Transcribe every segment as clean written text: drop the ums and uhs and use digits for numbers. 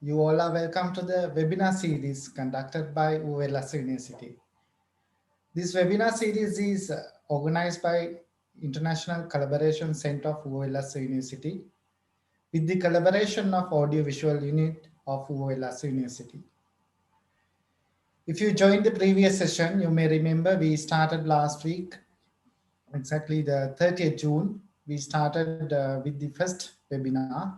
You all are welcome to the webinar series conducted by ULS University. This webinar series is organized by International Collaboration Center of ULS University with the collaboration of Audiovisual Unit of ULS University. If you joined the previous session, you may remember we started last week, exactly the 30th June. We started with the first webinar.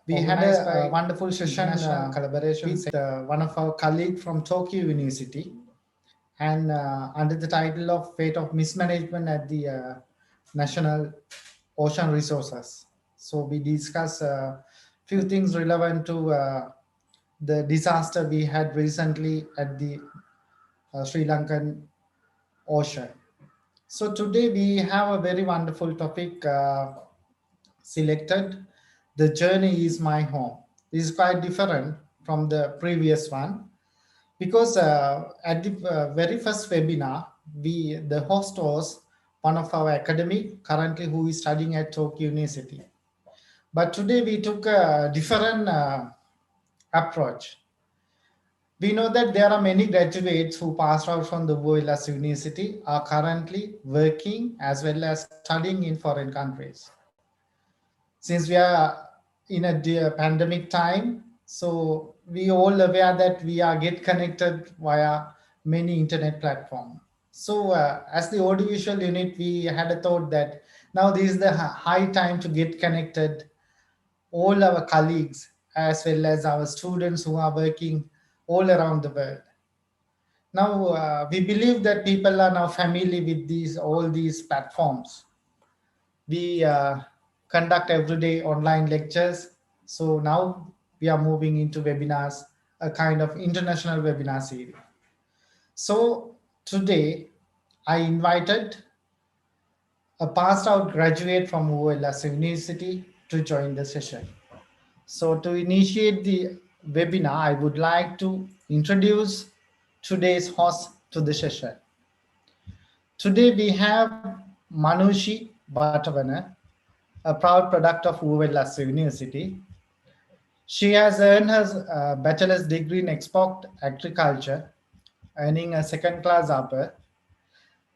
We had a wonderful session collaboration with one of our colleagues from Tokyo University, and under the title of Fate of Mismanagement at the National Ocean Resources. So we discussed a few things relevant to the disaster we had recently at the Sri Lankan Ocean. So today we have a very wonderful topic selected. The journey is my home. This is quite different from the previous one because at the very first webinar, the host was one of our academic currently who is studying at Tokyo University. But today we took a different approach. We know that there are many graduates who passed out from the ULS University are currently working as well as studying in foreign countries. Since we are in a pandemic time, so we all aware that we are get connected via many internet platforms. So as the audiovisual unit, we had a thought that now this is the high time to get connected all our colleagues as well as our students who are working all around the world. Now we believe that people are now familiar with all these platforms. We conduct everyday online lectures. So now we are moving into webinars, a kind of international webinar series. So today I invited a passed out graduate from ULS University to join the session. So to initiate the webinar, I would like to introduce today's host to the session. Today we have Manushi Watawana, a proud product of ULS University. She has earned her bachelor's degree in export agriculture, earning a second-class upper.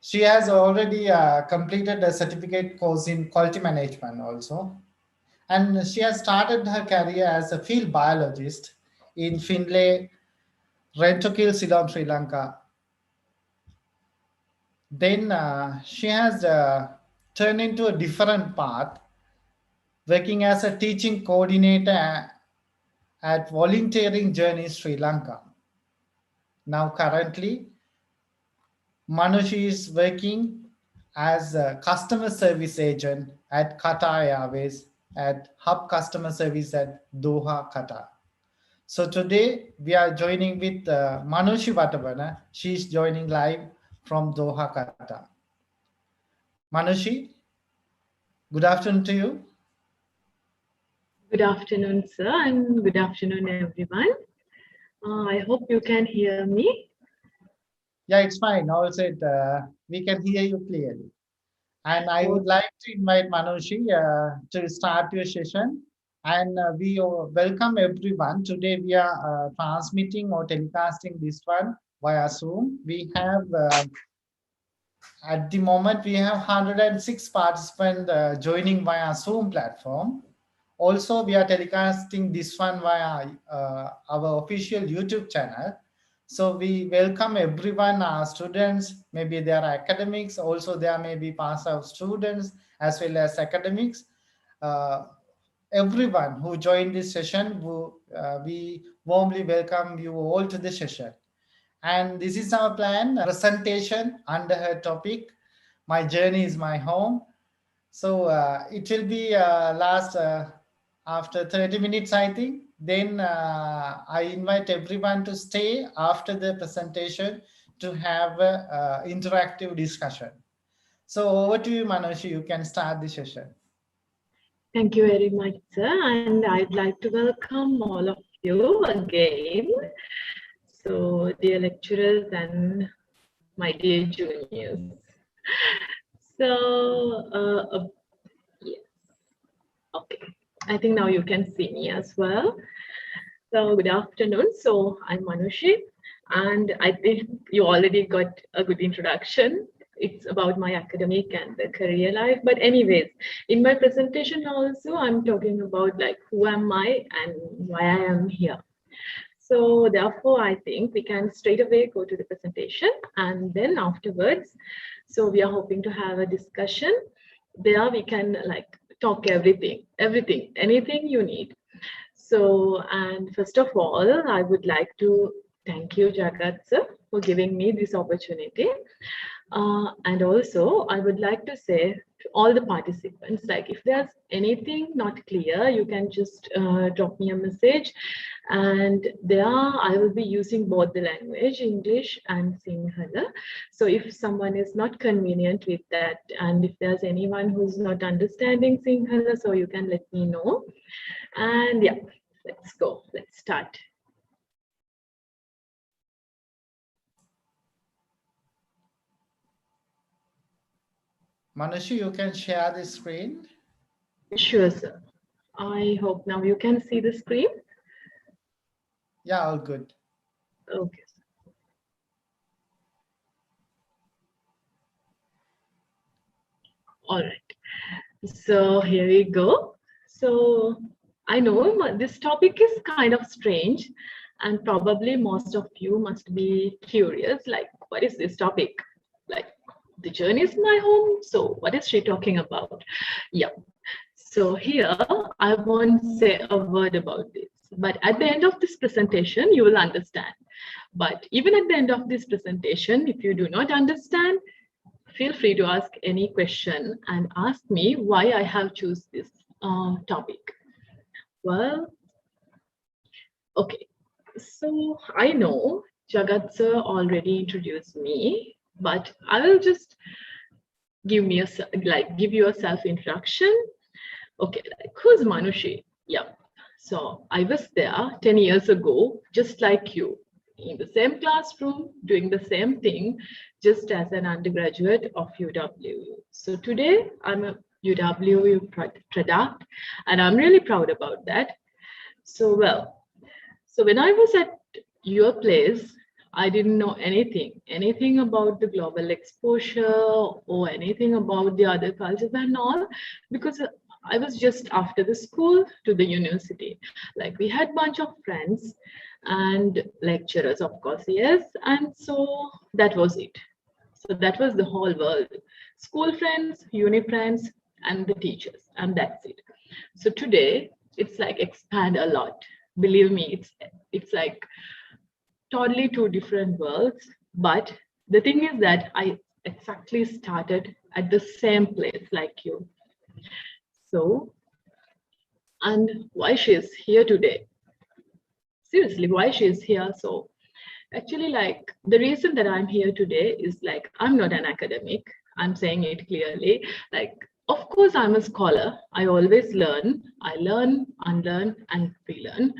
She has already completed a certificate course in quality management also. And she has started her career as a field biologist in Finlay, Rentokil, Ceylon, Sri Lanka. Then she has turned into a different path, working as a teaching coordinator at Volunteering Journey Sri Lanka. Now currently, Manushi is working as a customer service agent at Qatar Airways at Hub Customer Service at Doha, Qatar. So today we are joining with Manushi Watawana. She is joining live from Doha, Qatar. Manushi, good afternoon to you. Good afternoon, sir, and good afternoon, everyone. I hope you can hear me. Yeah, it's fine. Also, we can hear you clearly. And I would like to invite Manushi to start your session. And we welcome everyone. Today we are transmitting or telecasting this one via Zoom. We have, at the moment, we have 106 participants joining via Zoom platform. Also, we are telecasting this one via our official YouTube channel. So we welcome everyone, our students, maybe they are academics, also there may be pass out students as well as academics. Everyone who joined this session, we warmly welcome you all to the session. And this is our plan, presentation under her topic, My Journey is My Home. So it will be last after 30 minutes, I think. Then I invite everyone to stay after the presentation to have interactive discussion. So over to you, Manushi. You can start the session. Thank you very much, sir. And I'd like to welcome all of you again. So, dear lecturers and my dear juniors. So, yes. Okay. I think now you can see me as well. So good afternoon. So I'm Manushi, and I think you already got a good introduction. It's about my academic and the career life. But anyways, in my presentation also, I'm talking about like who am I and why I am here. So therefore, I think we can straight away go to the presentation, and then afterwards, so we are hoping to have a discussion. There we can like talk anything you need. So, and first of all, I would like to thank you, Jagat sir, for giving me this opportunity. And also, I would like to say to all the participants, like if there's anything not clear, you can just drop me a message. And there I will be using both the language, English and Sinhala. So if someone is not convenient with that, and if there's anyone who's not understanding Sinhala, so you can let me know. And yeah, let's go, let's start. Manushi, you can share the screen. Sure, sir. I hope now you can see the screen. Yeah, all good. Okay. All right. So here we go. So I know this topic is kind of strange, and probably most of you must be curious, like, what is this topic? Like, the journey is my home. So what is she talking about? Yeah. So here I won't say a word about this, but at the end of this presentation, you will understand. But even at the end of this presentation, if you do not understand, feel free to ask any question and ask me why I have choose this topic. Well, okay. So I know Jagat sir already introduced me, but I will just give you a self introduction. Okay, like who's Manushi? Yeah. So I was there 10 years ago, just like you, in the same classroom, doing the same thing, just as an undergraduate of UW. So today I'm a UW product, and I'm really proud about that. So when I was at your place, I didn't know anything about the global exposure or anything about the other cultures and all, because I was just after the school to the university. Like we had bunch of friends and lecturers, of course, yes. And so that was it. So that was the whole world. School friends, uni friends, and the teachers, and that's it. So today it's like expand a lot. Believe me, it's like totally two different worlds. But the thing is that I exactly started at the same place like you. So, and why she is here today? Seriously, why she is here? So, actually, like the reason that I'm here today is like I'm not an academic. I'm saying it clearly. Like, of course, I'm a scholar. I always learn. I learn, unlearn, and relearn.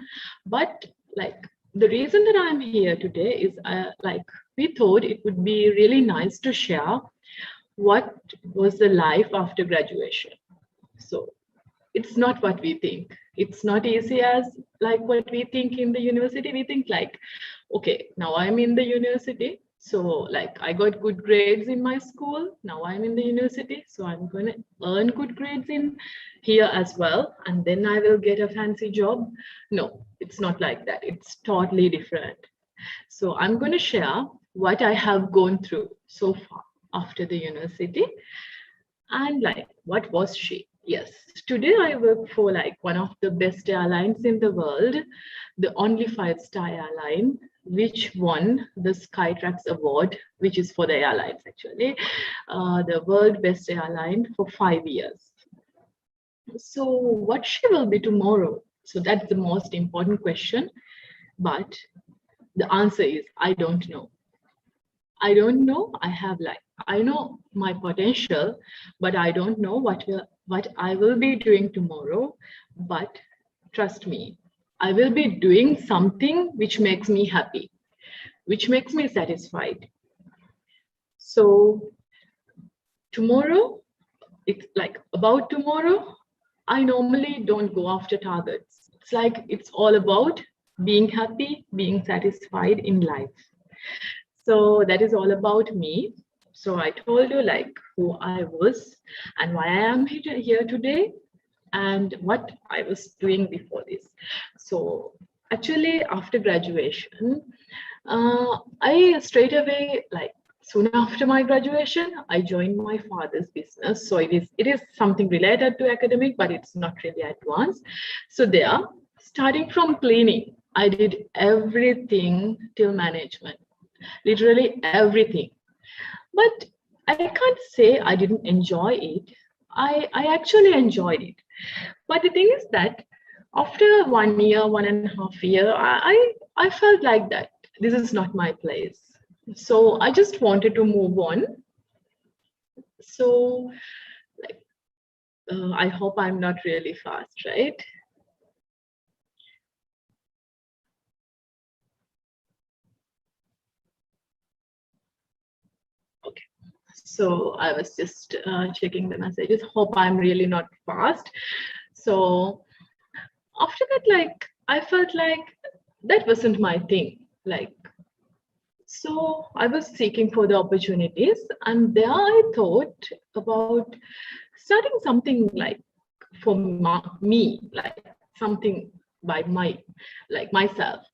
But like the reason that I'm here today is like we thought it would be really nice to share what was the life after graduation. So it's not what we think. It's not easy as like what we think in the university. We think like, okay, now I'm in the university. So like I got good grades in my school. Now I'm in the university. So I'm going to earn good grades in here as well. And then I will get a fancy job. No, it's not like that. It's totally different. So I'm going to share what I have gone through so far after the university. And like, what was she? Yes, today I work for like one of the best airlines in the world, the only 5-star airline, which won the Skytrax Award, which is for the airlines actually, the world best airline for 5 years. So what she will be tomorrow? So that's the most important question. But the answer is, I don't know. I don't know. I know my potential, but I don't know what I will be doing tomorrow. But trust me, I will be doing something which makes me happy, which makes me satisfied. So tomorrow, it's like about tomorrow, I normally don't go after targets. It's like it's all about being happy, being satisfied in life. So that is all about me. So I told you like who I was and why I am here today and what I was doing before this. So actually after graduation, I straight away, like soon after my graduation, I joined my father's business. So it is something related to academic, but it's not really advanced. So there, starting from cleaning, I did everything till management, literally everything. But I can't say I didn't enjoy it. I actually enjoyed it. But the thing is that after 1 year, 1.5 year, I felt like that this is not my place. So I just wanted to move on. So like, I hope I'm not really fast, right? Okay. So I was just checking the messages. Hope I'm really not fast. So after that, like, I felt like that wasn't my thing. Like, so I was seeking for the opportunities, and there I thought about starting something like for me, like something by like myself.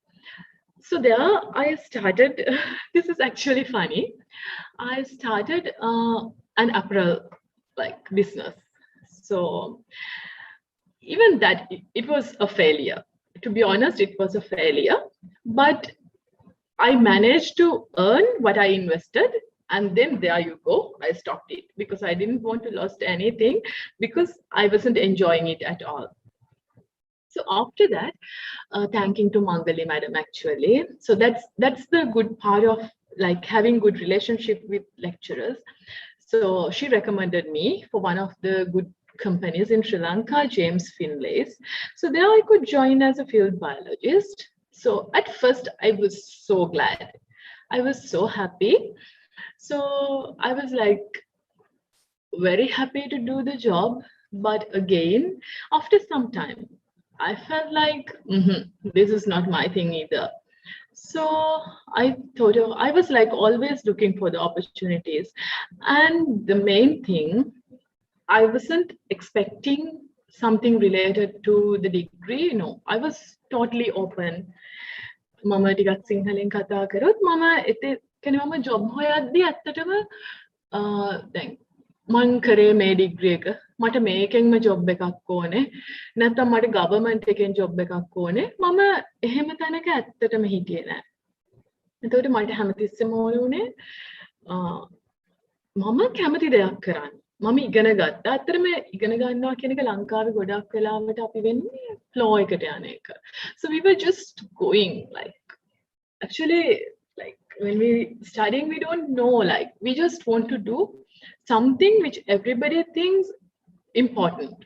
So there I started. This is actually funny. I started an apparel like business. So even that it was a failure. To be honest, it was a failure, but I managed to earn what I invested, and then there you go, I stopped it because I didn't want to lose anything because I wasn't enjoying it at all. So after that, thanking to Mangali madam actually. So that's the good part of like having good relationship with lecturers. So she recommended me for one of the good companies in Sri Lanka, James Finlay's. So there I could join as a field biologist. So at first I was so glad. I was so happy. So I was like very happy to do the job. But again, after some time, I felt like this is not my thing either. So I thought I was like always looking for the opportunities. And the main thing, I wasn't expecting something related to the degree. No, I was totally open. මම ටිකක් සිංහලෙන් කතා කරොත් මම කියන්නේ මම job හොයද්දී ඇත්තටම දැන් මං කරේ මේ ඩිග්‍රී එක මට මේකෙන්ම ජොබ් එකක් ඕනේ නැත්නම් මට ගවර්න්මන්ට් එකෙන් ජොබ් එකක් ඕනේ මම එහෙම තැනක ඇත්තටම හිටියේ නෑ. එතකොට මට හැමතිස්සෙම ඕන උනේ මම කැමති දෙයක් කරන්න. මම ඉගෙන ගත්තා. ඇත්තටම ඉගෙන ගන්නවා කියන එක ලංකාවේ ගොඩක් වෙලාවට අපි වෙන්නේ ෆ්ලෝ එකට යන එක. So we were just going like actually like when we studying we don't know like we just want to do something which everybody thinks important.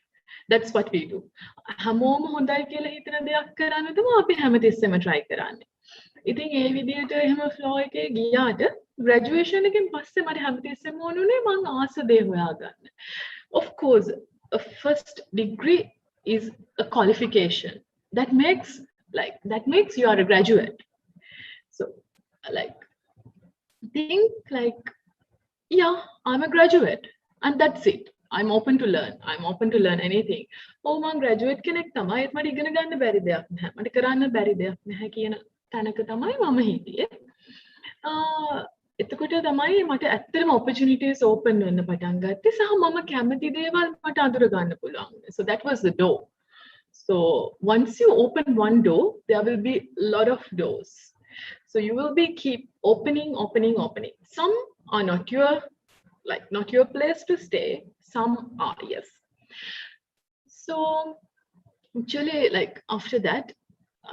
That's what we do. හැමෝම හොඳයි කියලා හිතන දෙයක් කරන්න තමයි අපි හැමතිස්සෙම try කරන්නේ. ඉතින් ඒ විදිහට එහෙම ෆ්ලෝ එකේ ගියාට graduation එකෙන් පස්සේ මට හැමතිස්සෙම ඕනුනේ මං ආස දේ හොයාගන්න. Of course, a first degree is a qualification that makes you are a graduate. So like think like yeah, I'm a graduate and that's it. I'm open to learn. I'm open to learn anything. Oh, මං graduate කෙනෙක් තමයි. ඒත් මට ඉගෙන ගන්න බැරි දෙයක් නැහැ. මට කරන්න බැරි දෙයක් නැහැ කියන තැනක තමයි මම හිටියේ. එතකොට තමයි මට ඇත්තටම opportunities open වෙන්න පටන් ගත්තේ සහ මම කැමති දේවල් මට අඳුර ගන්න පුළුවන්. So that was the door. So once you open one door, there will be a lot of doors. So you will be keep opening. Some are not your place to stay. Some are, yes. So actually, like after that,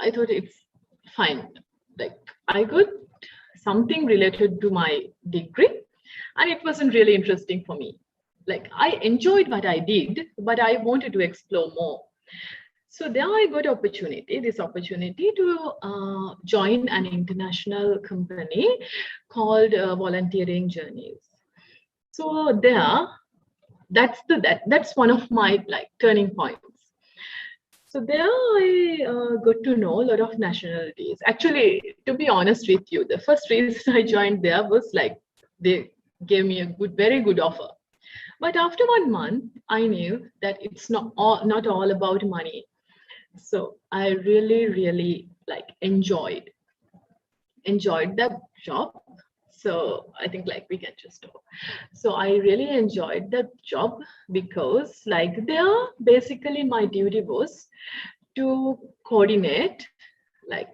I thought it's fine. Like I got something related to my degree, and it wasn't really interesting for me. Like I enjoyed what I did, but I wanted to explore more. So there I got this opportunity to join an international company called Volunteering Journeys. So there, that's one of my like turning points. So there I got to know a lot of nationalities. Actually, to be honest with you, the first reason I joined there was like they gave me a very good offer. But after 1 month, I knew that it's not all about money. So I really like enjoyed the job. So I think like we can just talk. So I really enjoyed that job because like there basically my duty was to coordinate like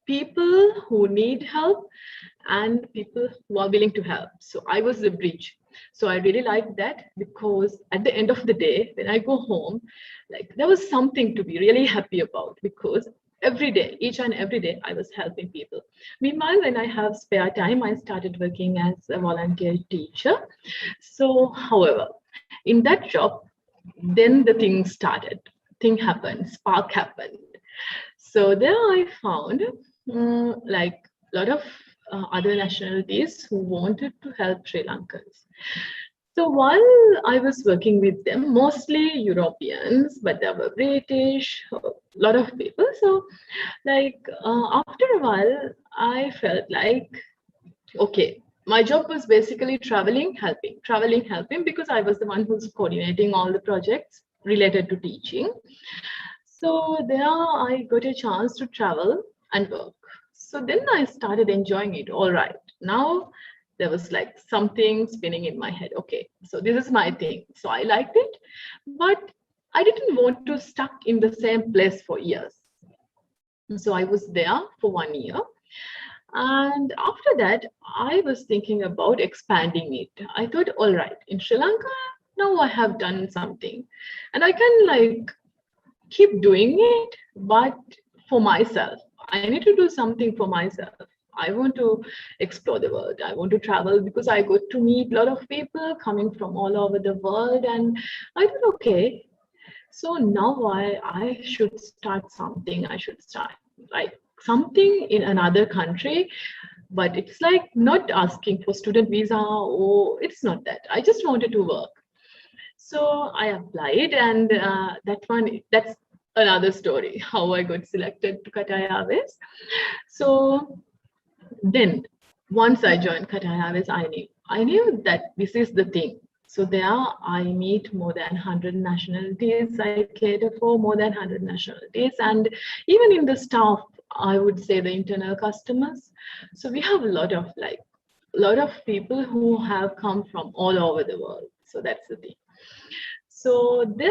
people who need help and people who are willing to help. So I was the bridge. So I really liked that because at the end of the day, when I go home, like there was something to be really happy about because every day, each and every day, I was helping people. Meanwhile, when I have spare time, I started working as a volunteer teacher. So, however, in that job, then the thing started, thing happened, spark happened. So there I found like a lot of other nationalities who wanted to help Sri Lankans. So while I was working with them, mostly Europeans, but there were British, a lot of people. So like after a while, I felt like, okay, my job was basically traveling, helping because I was the one who's coordinating all the projects related to teaching. So there I got a chance to travel and work. So then I started enjoying it. All right. Now there was like something spinning in my head. Okay, so this is my thing. So I liked it, but I didn't want to stuck in the same place for years. So I was there for 1 year. And after that, I was thinking about expanding it. I thought, all right, in Sri Lanka, now I have done something and I can like keep doing it, but for myself. I need to do something for myself. I want to explore the world. I want to travel because I got to meet a lot of people coming from all over the world. And I thought, okay, so now I should start something. I should start like something in another country, but it's like not asking for student visa or it's not that. I just wanted to work. So I applied, and that's another story how I got selected to Qatar Airways. So then once I joined Qatar Airways, I knew that this is the thing. So there I meet more than 100 nationalities. I cater for more than 100 nationalities, and even in the staff, I would say the internal customers. So we have a lot of people who have come from all over the world. So that's the thing. So there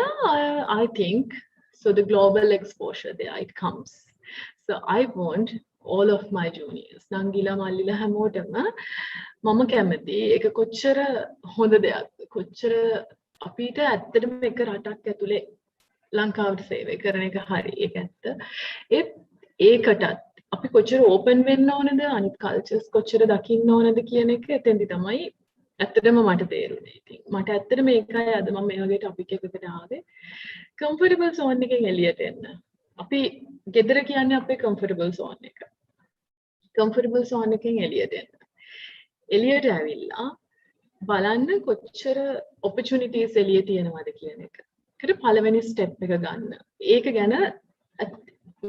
I think, so the global exposure there, it comes. So I want all of my juniors, Nangila Malila හැමෝටම මම කැමති ඒක කොච්චර හොඳ දෙයක්ද කොච්චර අපිට ඇත්තටම එක රටක් ඇතුලේ ලංකාවට සේවය කරන එක හරි ඒක ඇත්ත ඒකටත් අපි කොච්චර ඕපන් වෙන්න ඕනද අනිත් කල්චර්ස් කොච්චර දකින්න ඕනද කියන එක එතෙන්දි තමයි ඇත්තටම මට තේරුනේ. ඉතින් මට ඇත්තටම ඒකයි අද මම මේ වගේ ටොපික් එකකට ආවේ. කම්ෆර්ටබල් zone එකෙන් එළියට එන්න. අපි ගෙදර කියන්නේ අපේ කම්ෆර්ටබල් zone එක. කම්ෆර්ටබල් zone එකෙන් එළියට එන්න. එළියට ඇවිල්ලා බලන්න කොච්චර opportunities එළියේ තියෙනවද කියන එක. ඒකට පළවෙනි step එක ගන්න. ඒක ගැන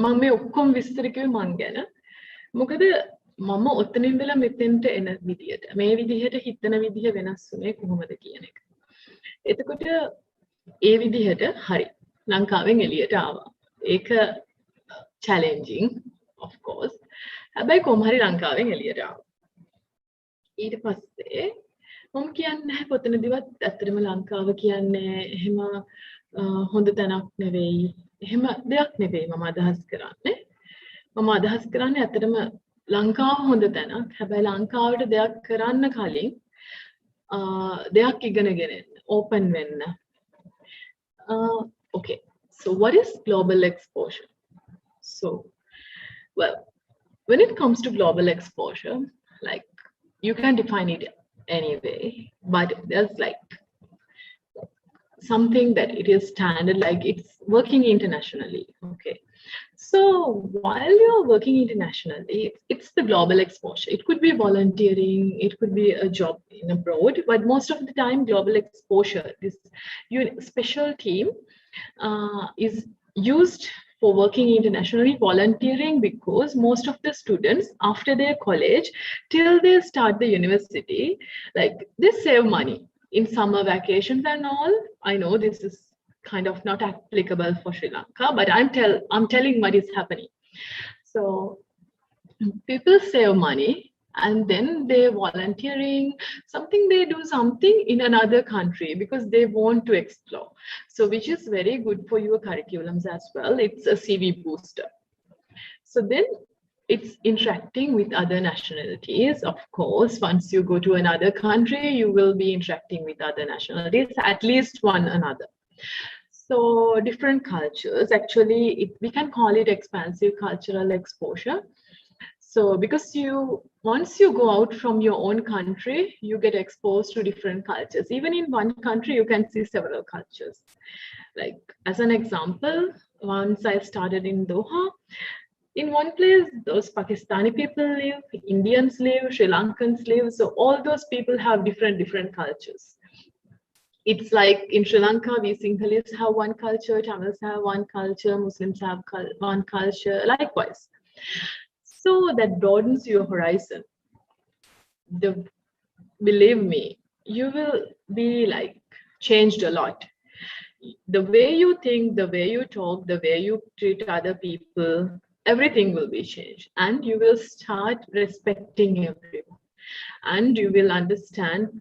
මම මේ ඔක්කොම විස්තර කිව්වේ මං ගැන. මොකද මම ඔතන ඉඳලා මෙතෙන්ට එන විදියට මේ විදිහට හිතන විදිහ වෙනස් වුණේ කොහොමද කියන එක. එතකොට ඒ විදිහට හරි ලංකාවෙන් එළියට ආවා. ඒක challenging of course. හැබැයි කොහොම හරි ලංකාවෙන් එළියට ආවා. ඊට පස්සේ මම කියන්නේ නැහැ කොතනදිවත් ඇත්තටම ලංකාව කියන්නේ එහෙම හොඳ තැනක් නෙවෙයි. එහෙම දෙයක් නෙවෙයි මම අදහස් කරන්නේ. මම අදහස් කරන්නේ ඇත්තටම ලංකාව හොඳ තැනක්. හැබැයි ලංකාවට දෙයක් කරන්න කලින් දෙයක් ඉගෙනගෙන එන්න, open වෙන්න. Okay. So what is global exposure? So, well, when it comes to global exposure, like you can define it anyway, but there's like something that it is standard, like it's working internationally. Okay. So while you're working internationally, it's the global exposure. It could be volunteering, it could be a job in abroad, but most of the time, global exposure, this special team is used for working internationally, volunteering, because most of the students after their college till they start the university, like they save money in summer vacations and all. I know this is kind of not applicable for Sri Lanka, but I'm telling what is happening. So people save money and then they're volunteering something, they do something in another country because they want to explore. So which is very good for your curriculums as well. It's a CV booster. So then it's interacting with other nationalities. Of course, once you go to another country, you will be interacting with other nationalities, at least one another. So different cultures, actually, we can call it expansive cultural exposure. So because once you go out from your own country, you get exposed to different cultures. Even in one country, you can see several cultures. Like as an example, once I started in Doha, in one place, those Pakistani people live, Indians live, Sri Lankans live. So all those people have different cultures. It's like in Sri Lanka, we Sinhalese have one culture, Tamils have one culture, Muslims have one culture, likewise. So that broadens your horizon. Believe me, you will be like changed a lot. The way you think, the way you talk, the way you treat other people, everything will be changed. And you will start respecting everyone. And you will understand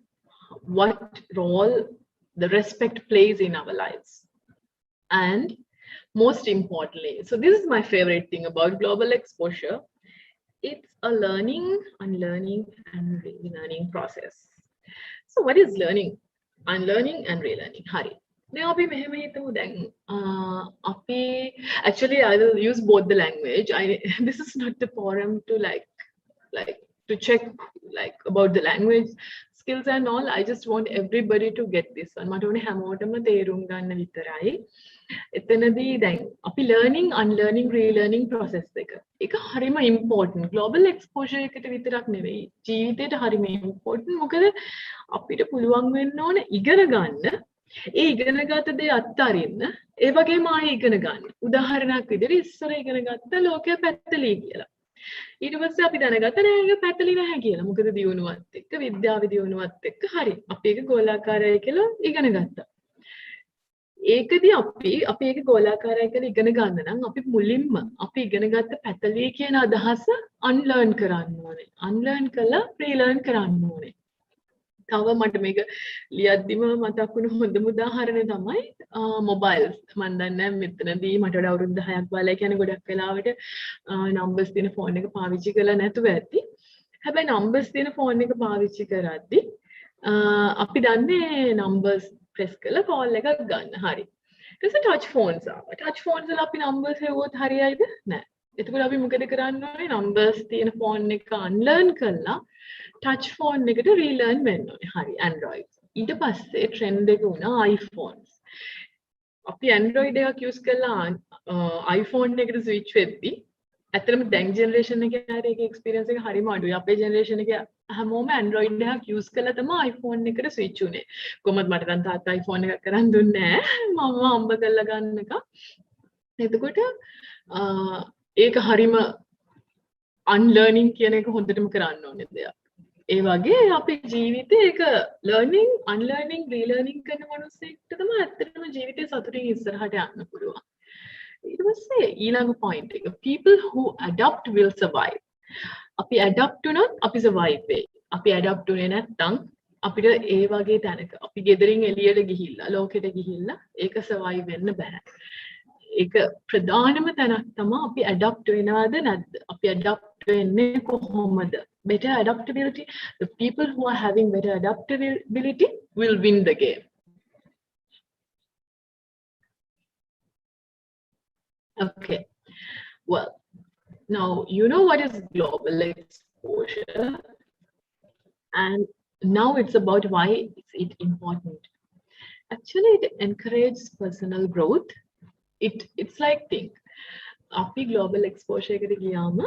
what role the respect plays in our lives. And most importantly, so this is my favorite thing about global exposure. It's a learning, unlearning, and relearning process. So what is learning, unlearning, and relearning? Hari. Actually, I will use both the language. This is not the forum to like to check like about the language skills and all. I just want everybody to get this one. මට ඕනේ හැමෝටම තේරුම් ගන්න විතරයි. එතනදී දැන් අපි learning, unlearning, relearning process එක. ඒක හරිම important. Global exposure එකට විතරක් නෙවෙයි. ජීවිතේට හරිම important. මොකද අපිට පුළුවන් වෙන්න ඕනේ ඉගෙන ගන්න. ඒ ඉගෙනගත දේ අත්හරින්න. ඒ වගේම ආයෙ ඉගෙන ගන්න. උදාහරණයක් විදිහට ඉස්සර ඉගෙන ගත්ත ලෝකය පැත්තලී කියලා. ඊට පස්සේ අපි දැනගත්ත නෑ ඒක පැත්තලී නැහැ කියලා. මොකද දියුණුවත් එක්ක විද්‍යාවේ දියුණුවත් එක්ක හරි. අපි ඒක ගෝලාකාරයි කියලා ඉගෙන ගත්තා. ඒකදී අපි ඒක ගෝලාකාරයි කියලා ඉගෙන ගන්න නම් අපි මුලින්ම අපි ඉගෙන ගත්ත පැත්තලී කියන අදහස unlearn කරන්න ඕනේ. unlearn කළා relearn කරන්න ඕනේ. තව මට මේක ලියද්දිම මතක් වුණු හොඳම උදාහරණය තමයි මොබයිල්ස්. මම දන්නේ මෙතනදී මට වඩා අවුරුදු 10ක් බලලා කියන්නේ ගොඩක් වෙලාවට නම්බර්ස් තියෙන ෆෝන් එක පාවිච්චි කරලා නැතුව ඇති. හැබැයි නම්බර්ස් තියෙන ෆෝන් එක පාවිච්චි කරද්දි අපි දන්නේ නම්බර්ස් ප්‍රෙස් කරලා කෝල් එකක් ගන්න. හරි. ඊට පස්සේ ටච් ෆෝන්ස් ආවා. ටච් ෆෝන්ස් වල අපි නම්බර්ස් හෙව්වොත් හරියයිද? නැහැ. එතකොට අපි මොකද කරන්න ඕනේ? නම්බර්ස් තියෙන ෆෝන් එක අන්ලර්න් කරලා ටච් ෆෝන් එකට රීලර්න් වෙන්න ඕනේ. හරි. Android. ඊට පස්සේ ට්‍රෙන්ඩ් එක වුණා iPhones. අපි Android එකක් යූස් කරලා iPhone එකට ස්විච් වෙද්දි ඇත්තටම දැන් ජෙනරේෂන් එකේ ආයේ ඒක එක්ස්පීරියන්ස් එක හරිම අඩුයි. අපේ ජෙනරේෂන් එකේ හැමෝම Android එකක් යූස් කරලා තමයි iPhone එකට ස්විච් උනේ. කොහොමද මට දැන් තාත්තා iPhone එකක් කරන් දුන්නේ නැහැ. මම හම්බ කරලා ගන්නක. එතකොට ඒක හරිම unlearning කියන එක හොඳටම කරන්න ඕනේ දෙයක්. ඒ වගේ අපේ ජීවිතේ ඒක learning, unlearning, relearning කරන මොනසෙක්ට තමයි ඇත්තටම ජීවිතේ සතුටින් ඉස්සරහට යන්න පුළුවන්. ඊට පස්සේ ඊළඟ point එක, people who adapt will survive. අපි adapt වුණොත් අපි survive වෙයි. අපි adapt වුණේ නැත්නම් අපිට ඒ වගේ තැනක අපි ගෙදරින් එළියට ගිහිල්ලා ලෝකෙට ගිහිල්ලා ඒක survive වෙන්න බෑ. ඒක ප්‍රධානම තැනක් තමයි අපි adapt වෙනවද නැද්ද? අපි adapt වෙන්නේ කොහොමද? Better adaptability. The people who are having better adaptability will win the game. Okay. Well, now you know what is global exposure, and now it's about why is it important. Actually, it encourages personal growth. It's like think අපි global exposure එකට ගියාම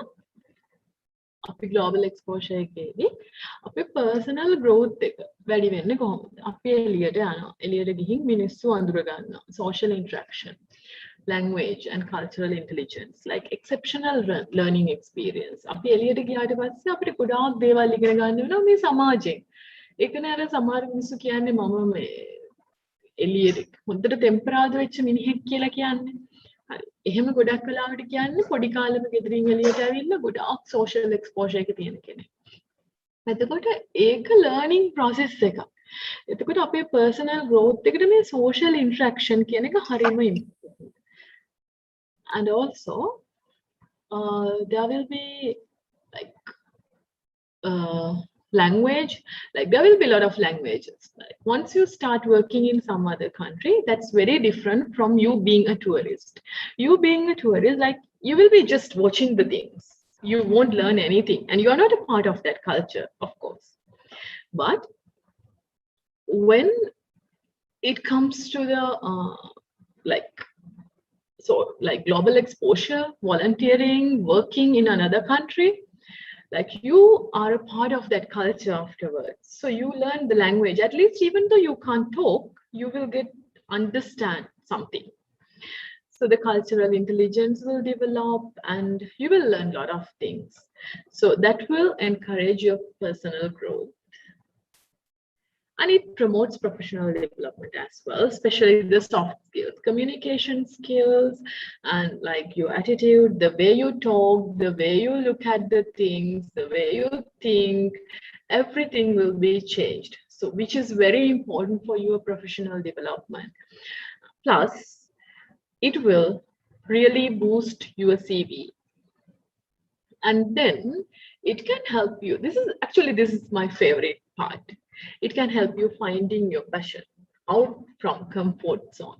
අපි global exposure එකේදී අපේ personal growth එක වැඩි වෙන්නේ කොහොමද? අපි එළියට යනවා. එළියට ගිහින් මිනිස්සු අඳුර ගන්නවා. Social interaction, language and cultural intelligence, like exceptional learning experience. අපි එළියට ගියාට පස්සේ අපිට ගොඩාක් දේවල් ඉගෙන ගන්න වෙනවා මේ සමාජයෙන්. ඒකනේ අර සමහර මිනිස්සු කියන්නේ මම මේ එළියට හොඳට ටෙම්පරාදු වෙච්ච මිනිහෙක් කියලා කියන්නේ. හරි. එහෙම ගොඩක් වෙලාවට කියන්නේ පොඩි කාලෙම ගෙදරින් එළියට ඇවිල්ලා ගොඩාක් social exposure එක තියෙන කෙනෙක්. එතකොට ඒක learning process එකක්. එතකොට අපේ personal growth එකට මේ social interaction කියන එක හරියම important. And also there will be like language, like there will be a lot of languages. Like once you start working in some other country, that's very different from you being a tourist. You being a tourist, like you will be just watching the things. You won't learn anything and you are not a part of that culture, of course. But when it comes to the like global exposure, volunteering, working in another country, like you are a part of that culture afterwards. So you learn the language, at least even though you can't talk, you will understand something. So the cultural intelligence will develop and you will learn a lot of things. So that will encourage your personal growth. And it promotes professional development as well, especially the soft skills, communication skills, and like your attitude, the way you talk, the way you look at the things, the way you think, everything will be changed. So which is very important for your professional development. Plus, it will really boost your CV. And then it can help you. This is my favorite part. It can help you finding your passion out from comfort zone,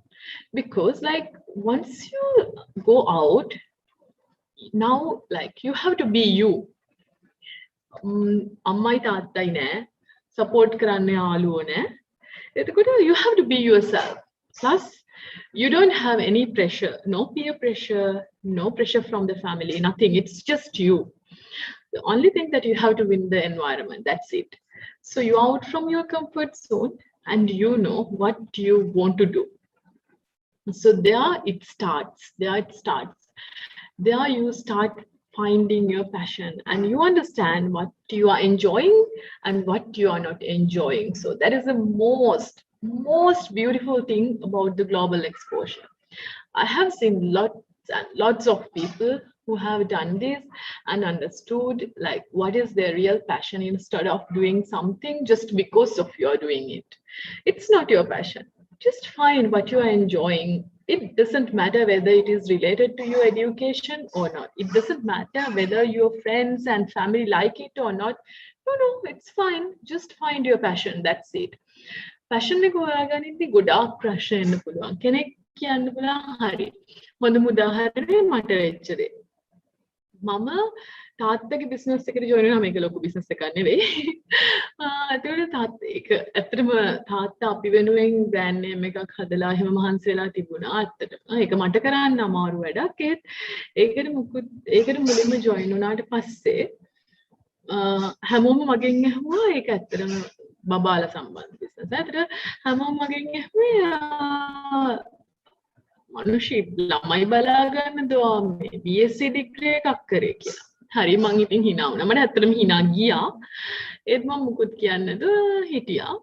because like once you go out now, like you have to be you. Ammai taattai ne support karanne aaluwo ne, etakota you have to be yourself. Plus you don't have any pressure, no peer pressure, no pressure from the family, nothing. It's just you. The only thing that you have to win the environment, that's it. So you're out from your comfort zone and you know what you want to do. So there it starts. There you start finding your passion and you understand what you are enjoying and what you are not enjoying. So that is the most beautiful thing about the global exposure. I have seen lots and lots of people who have done this and understood like what is their real passion instead of doing something just because of you're doing it. It's not your passion. Just find what you are enjoying. It doesn't matter whether it is related to your education or not. It doesn't matter whether your friends and family like it or not. No, it's fine. Just find your passion. That's it. Passion එක හොයාගනිද්දී ගොඩාක් ප්‍රශ්න එන්න පුළුවන්. කෙනෙක් කියන්න පුළුවන් හරි. හොඳම උදාහරණය මට වෙච්ච දේ. මම තාත්තගේ බිස්නස් එකට ජොයින් වුණා. මේක ලොකු බිස්නස් එකක් නෙවෙයි. ඒතකොට තාත්තා ඒක ඇත්තටම තාත්තා අපි වෙනුවෙන් බ්‍රෑන්ඩ් නේම් එකක් හදලා එහෙම මහන්සි වෙලා තිබුණා ඇත්තටම. ඒක මට කරන්න අමාරු වැඩක්. ඒකට මුලින්ම ජොයින් වුණාට පස්සේ හැමෝම මගෙන් ඇහුවා ඒක ඇත්තටම බබාලා සම්බන්ධ බිස්නස්. ඇත්තට හැමෝම මගෙන් ඇහුවේ Manushi ළමයි බලා ගන්නද මේ B.Sc degree එකක් කරේ කියලා. හරි මං ඉතින් hina වුණා. මට ඇත්තටම hina ගියා. ඒත් මම මුකුත් කියන්නේ නැතුව හිටියා.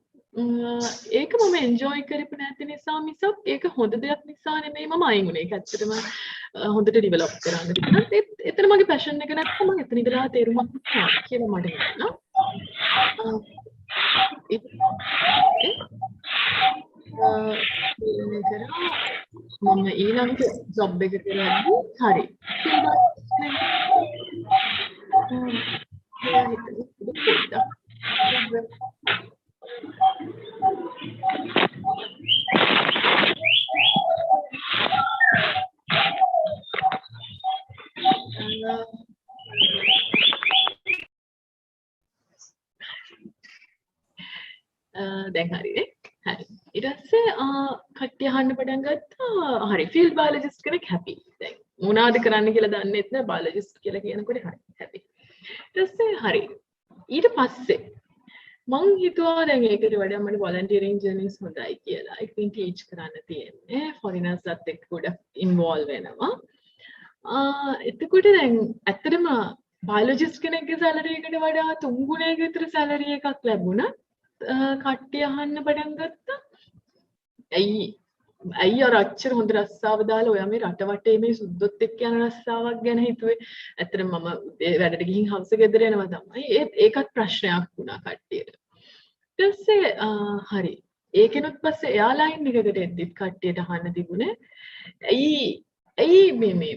ඒක මම enjoy කරපු නැති නිසා මිසක් ඒක හොඳ දෙයක් නිසා නෙමෙයි මම අයින් වුණේ. ඒක ඇත්තටම හොඳට develop කරන්න තිබුණා. එතන මගේ passion එක නැත්නම් මම එතන ඉඳලා තේරුමක් නැහැ කියලා මට හිතුණා. මම ඊළඟ ජොබ් එක කරද්දී හරි දැන් හරිනේ. හරි. ඊට පස්සේ කට්ටිය අහන්න පටන් ගත්තා. හරි ෆීල්ඩ් බයොලොජිස්ට් කෙනෙක් හැපි. දැන් මොනවද කරන්න කියලා දන්නෙත් නෑ බයොලොජිස්ට් කියලා කියනකොට හරි හැපි ඊට පස්සේ හරි ඊට පස්සේ මං හිතුවා දැන් ඒකට වඩා මට volunteering journeys හොඳයි කියලා ඉතින් ටීච් කරන්න තියෙන්නේ foreigners-ත් එක්ක ගොඩක් involve වෙනවා එතකොට දැන් ඇත්තටම biologist කෙනෙක්ගේ salary එකට වඩා 3 ගුණයක විතර salary එකක් ලැබුණා කට්ටිය අහන්න පටන් ගත්තා ඇයි අර අච්චර හොඳ රස්සාව දාලා ඔයා මේ රට වටේ මේ සුද්දොත් එක්ක යන රස්සාවක් ගැන හිතුවේ ඇත්තටම මම වැඩට ගිහින් හවස ගෙදර එනවා තමයි ඒකත් ප්‍රශ්නයක් වුණා කට්ටියට ඊට පස්සේ හරි ඒකෙනුත් පස්සේ එයාලයින් එකකට එද්දිත් කට්ටියට අහන්න තිබුණේ ඇයි මේ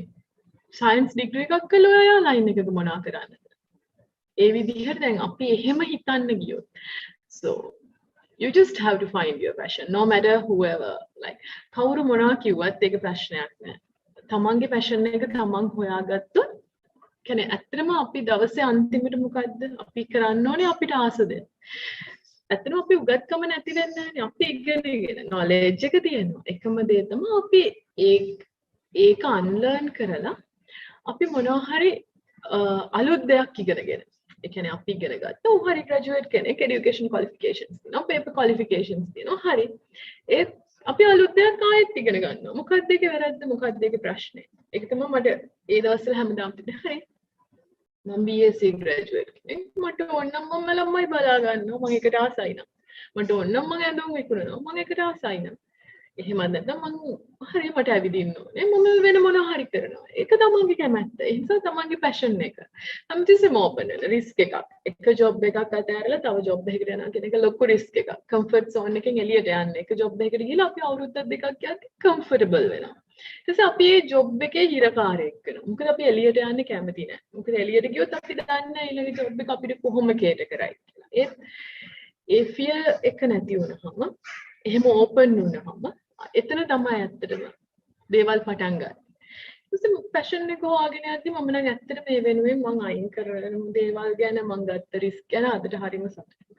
සයන්ස් ඩිග්‍රී එකක් කළා ඔයා එයාලයින් එකක මොනා කරන්නද ඒ විදිහට දැන් අපි එහෙම හිතන්න ගියොත් so you just have to find your passion no matter whoever like කවුරු මොනවා කිව්වත් ඒක ප්‍රශ්නයක් නෑ තමන්ගේ passion එක තමන් හොයාගත්තොත් කියන්නේ ඇත්තටම අපි දවසේ අන්තිමට මොකද්ද අපි කරන්න ඕනේ අපිට ආස දෙන්න ඇත්තටම අපි උගත්කම නැති වෙන්නේ නෑනේ අපි ඉගෙනගෙන knowledge එක තියෙනවා එකම දේ තමයි අපි ඒක unlearn කරලා අපි මොනවා හරි අලුත් දෙයක් ඉගෙනගෙන ඒ කියන්නේ අපි ඉගෙන ගත්තා ඔව් හරි graduate කෙනෙක් education qualifications තියෙනවා paper qualifications තියෙනවා හරි ඒ අපි අලුත් දෙයක් ආයෙත් ඉගෙන ගන්නවා මොකක්ද ඒකේ වැරද්ද මොකක්ද ඒකේ ප්‍රශ්නේ ඒක තමයි මට ඒ දවස්වල හැමදාම තිබුණේ හරි මම B.Sc graduate කෙනෙක් මට ඕනනම් මම ළමයි බලා ගන්නවා මම ඒකට ආසයි නම් මට ඕනනම් මම ඇඳුම් විකුණනවා මම ඒකට ආසයි නම් එහෙම නැත්නම් මම හරි මට ඇවිදින්න ඕනේ මම වෙන මොනවා හරි කරනවා ඒක තමන්ගේ කැමැත්ත ඒ නිසා තමන්ගේ පැෂන් එක හැමතිස්සෙම ඕපන් වෙන රිස්ක් එකක් එක ජොබ් එකක් අතහැරලා තව ජොබ් එකකට යනවා කියන එක ලොකු රිස්ක් එකක් කම්ෆර්ට් සෝන් එකෙන් එළියට යන්න එක ජොබ් එකකට ගිහලා අපි අවුරුද්දක් දෙකක් යද්දි කම්ෆර්ටබල් වෙනවා ඊට පස්සේ අපි මේ ජොබ් එකේ හිරකාරයෙක් වෙනවා මොකද අපි එළියට යන්න කැමති නැහැ මොකද එළියට ගියොත් අපි දන්නේ ඊළඟ ජොබ් එක අපිට කොහොම කේට කරයි කියලා ඒ ෆියර් එක නැති වුණාම එහෙම ඕපන් වුණාම එතන තමයි ඇත්තටම දේවල් පටන් ගන්න. ඊට පැෂන් එක හොයාගෙන යද්දි මම නම් ඇත්තටම මේ වෙනුවෙන් මම අයින් කරන දේවල් ගැන මම ගත්ත රිස්ක් ගැන අදට හරිම සතුටුයි.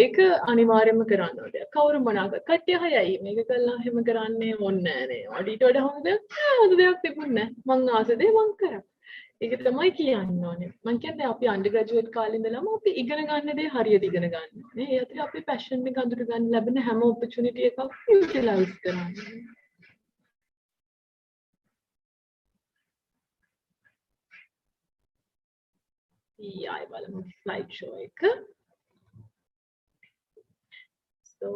ඒක අනිවාර්යයෙන්ම කරන්න ඕනේ. කවුරු මොනවාද කට්ටිය හයයි මේක කළා හැම කරන්නේ ඕනේ නෑ. ඔඩිට වඩා හොඳ දෙයක් තිබුණේ නෑ. මං ආස දේ මං කරා. ඒක තමයි කියන්න ඕනේ. මං කියන්නේ අපි අන්ඩර් ග්‍රැජුවේට් කාලේ ඉඳලම අපි ඉගෙන ගන්න දේ හරියට ඉගෙන ගන්න ඕනේ. ඒ අතර අපි පැෂන් එක අඳුර ගන්න ලැබෙන හැම ඔපචුනිටි එකක් යුටිලයිස් කරන්න. ඊයි බලමු ස්ලයිඩ් ෂෝ එක. So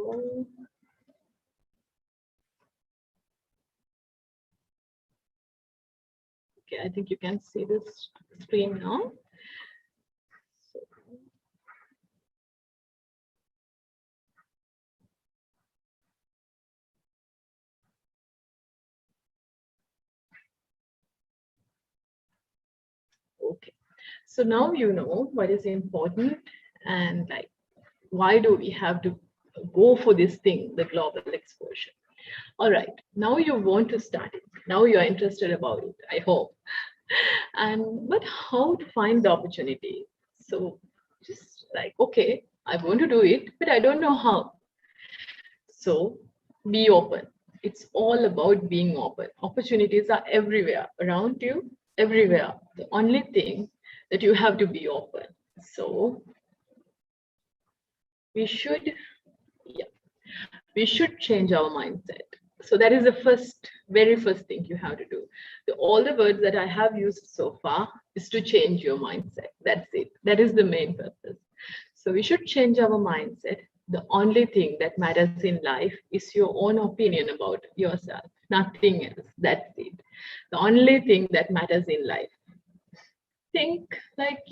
okay, I think you can see this screen now. So, okay, so now you know what is important and like why do we have to go for this thing, the global exposure. All right, now you want to start it. Now you are interested about it, I hope. But how to find the opportunity? So just like, okay, I want to do it, but I don't know how. So be open. It's all about being open. Opportunities are everywhere, around you, everywhere. The only thing that you have to be open. So we should change our mindset. So that is the very first thing you have to do. All the words that I have used so far is to change your mindset. That's it. That is the main purpose. So we should change our mindset. The only thing that matters in life is your own opinion about yourself. Nothing else. That's it. The only thing that matters in life. Think like,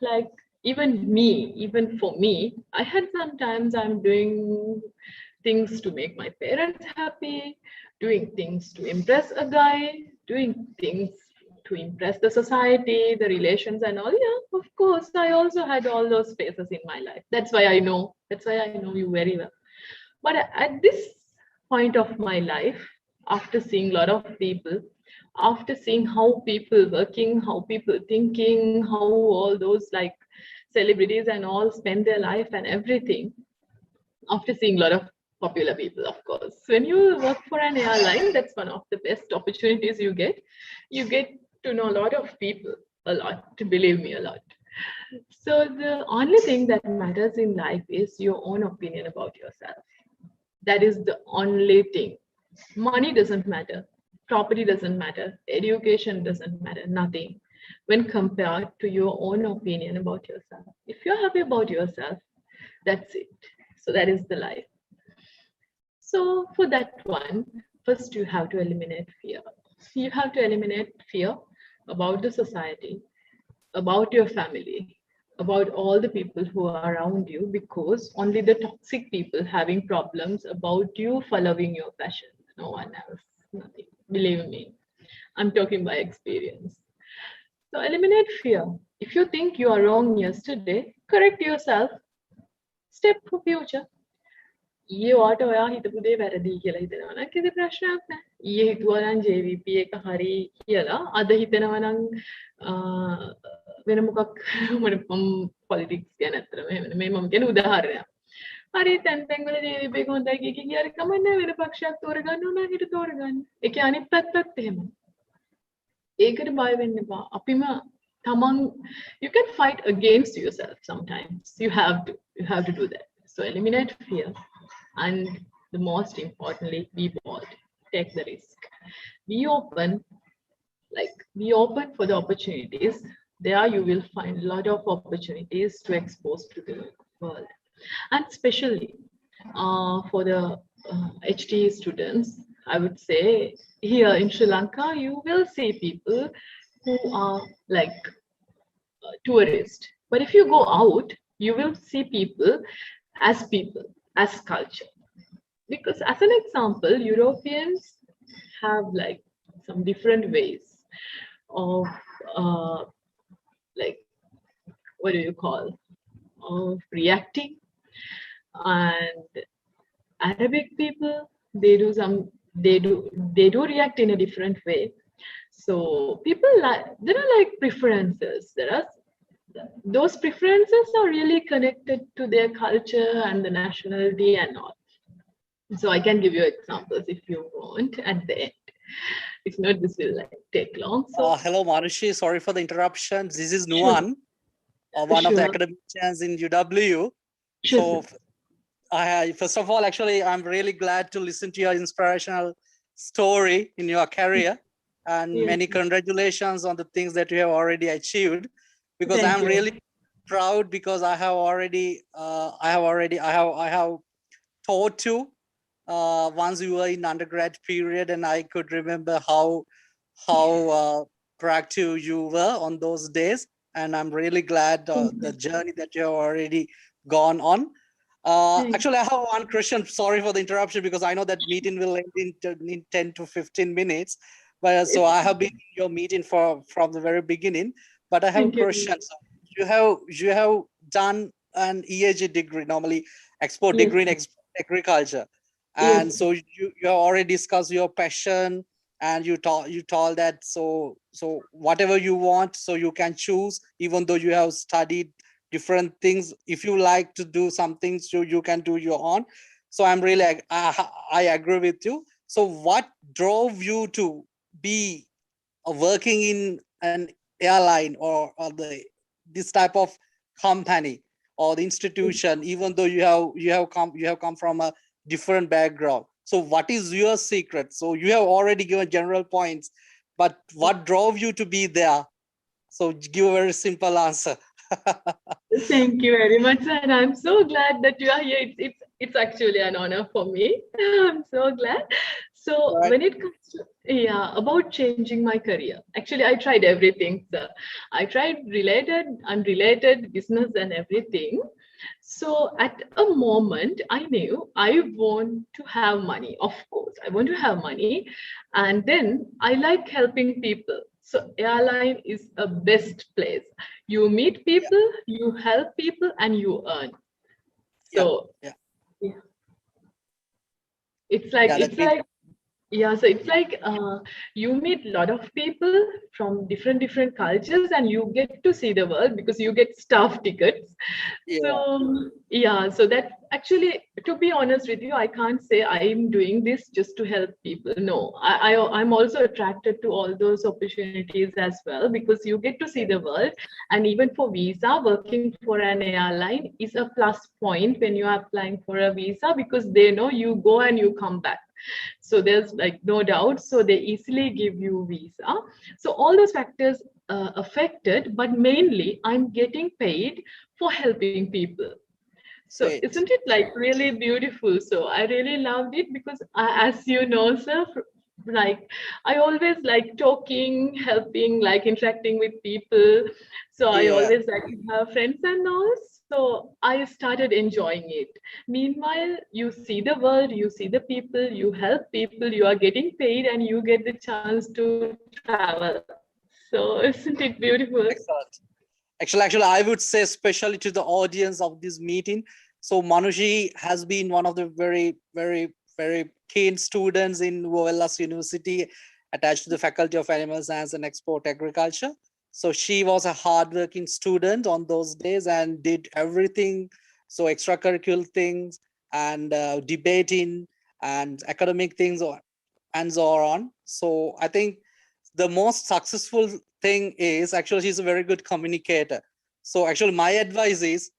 like even for me, I had sometimes I'm doing things to make my parents happy, doing things to impress a guy, doing things to impress the society, the relations and all. Yeah, of course, I also had all those phases in my life. That's why I know you very well. But at this point of my life, after seeing a lot of people, after seeing how people working, how people thinking, how all those like celebrities and all spend their life and everything, after seeing a lot of popular people, of course. When you work for an airline, that's one of the best opportunities you get. You get to know a lot of people, a lot, believe me, a lot. So the only thing that matters in life is your own opinion about yourself. That is the only thing. Money doesn't matter, property doesn't matter, education doesn't matter, nothing when compared to your own opinion about yourself. If you're happy about yourself, that's it. So that is the life. So for that one, first you have to eliminate fear. You have to eliminate fear about the society, about your family, about all the people who are around you, because only the toxic people having problems about you following your passion. No one else, nothing. Believe me, I'm talking by experience. So eliminate fear. If you think you are wrong yesterday, correct yourself. Step for future. ඊයේ වාට ඔයා හිතපු දේ වැරදි කියලා හිතනවා නම් කිසි ප්‍රශ්නයක් නැහැ. ඊයේ හිතුවා නම් JVP එක හරි කියලා අද හිතනවා නම් වෙන මොකක් මම පොලිටික්ස් ගැන අතරම මේ මම කියන උදාහරණයක්. හරි තැන් වල JVP එක හොඳයි කිය කිය හරි කමන්නේ වෙන පක්ෂයක් තෝරගන්න ඕන නම් හිත තෝරගන්න. ඒකේ අනිත් පැත්තත් එහෙම. ඒකට බය වෙන්න එපා. අපිම තමන් you can fight against yourself sometimes. You have to do that. So eliminate fear. And the most importantly, be bold. Take the risk. Be open. Be open for the opportunities. There you will find a lot of opportunities to expose to the world. And especially for the HT students, I would say here in Sri Lanka, you will see people who are like tourists. But if you go out, you will see people, as culture. Because as an example, Europeans have like some different ways of what do you call, of reacting. And Arabic people, they do react in a different way. So people there are like preferences. Those preferences are really connected to their culture and the nationality and all. So I can give you examples if you want at the end. If not, this will take long. So hello, Manushi. Sorry for the interruption. This is Nuan, one of the academicians in UW. So first of all, actually, I'm really glad to listen to your inspirational story in your career, and many congratulations on the things that you have already achieved. Because I'm really proud, because I have taught you once you were in undergrad period, and I could remember how proactive you were on those days. And I'm really glad the journey that you have already gone on. Actually, I have one question. Sorry for the interruption, because I know that meeting will end in 10 to 15 minutes. But so I have been in your meeting from the very beginning. But I have a question. So you have done an EAG degree, normally export degree in agriculture, and so you have already discussed your passion, and you told that so whatever you want, so you can choose, even though you have studied different things. If you like to do something, so you can do your own. So I'm really I agree with you. So what drove you to be working in an airline or this type of company or the institution, even though you have come from a different background? So what is your secret? So you have already given general points, but what drove you to be there? So give a very simple answer. Thank you very much, and I'm so glad that you are here. It's actually an honor for me. I'm so glad. So when it comes to about changing my career, actually I tried everything, sir. I tried related, unrelated, business and everything. So at a moment I knew I want to have money. Of course, I want to have money, and then I like helping people. So airline is a best place. You meet people, you help people, and you earn. So it's like Yeah, so it's like you meet a lot of people from different cultures, and you get to see the world because you get staff tickets. Yeah, So yeah, so that actually, to be honest with you, I can't say I'm doing this just to help people. No, I'm also attracted to all those opportunities as well, because you get to see the world, and even for visa, working for an airline is a plus point when you are applying for a visa, because they know you go and you come back. So there's like no doubt, so they easily give you visa. So all those factors affected, but mainly I'm getting paid for helping people. So isn't great. it like really beautiful? So I really loved it because as you know, sir, like I always like talking, helping, like interacting with people. So I Yeah. always like to have friends and all. So I started enjoying it. Meanwhile, you see the world, you see the people, you help people, you are getting paid, and you get the chance to travel. So isn't it beautiful? Excellent. Actually, I would say, especially to the audience of this meeting. So Manushi has been one of the very keen students in Watawana University, attached to the Faculty of Animal Science and Export Agriculture. So she was a hardworking student on those days and did everything. So extracurricular things and debating and academic things and so on. So I think the most successful thing is actually she's a very good communicator. So actually my advice is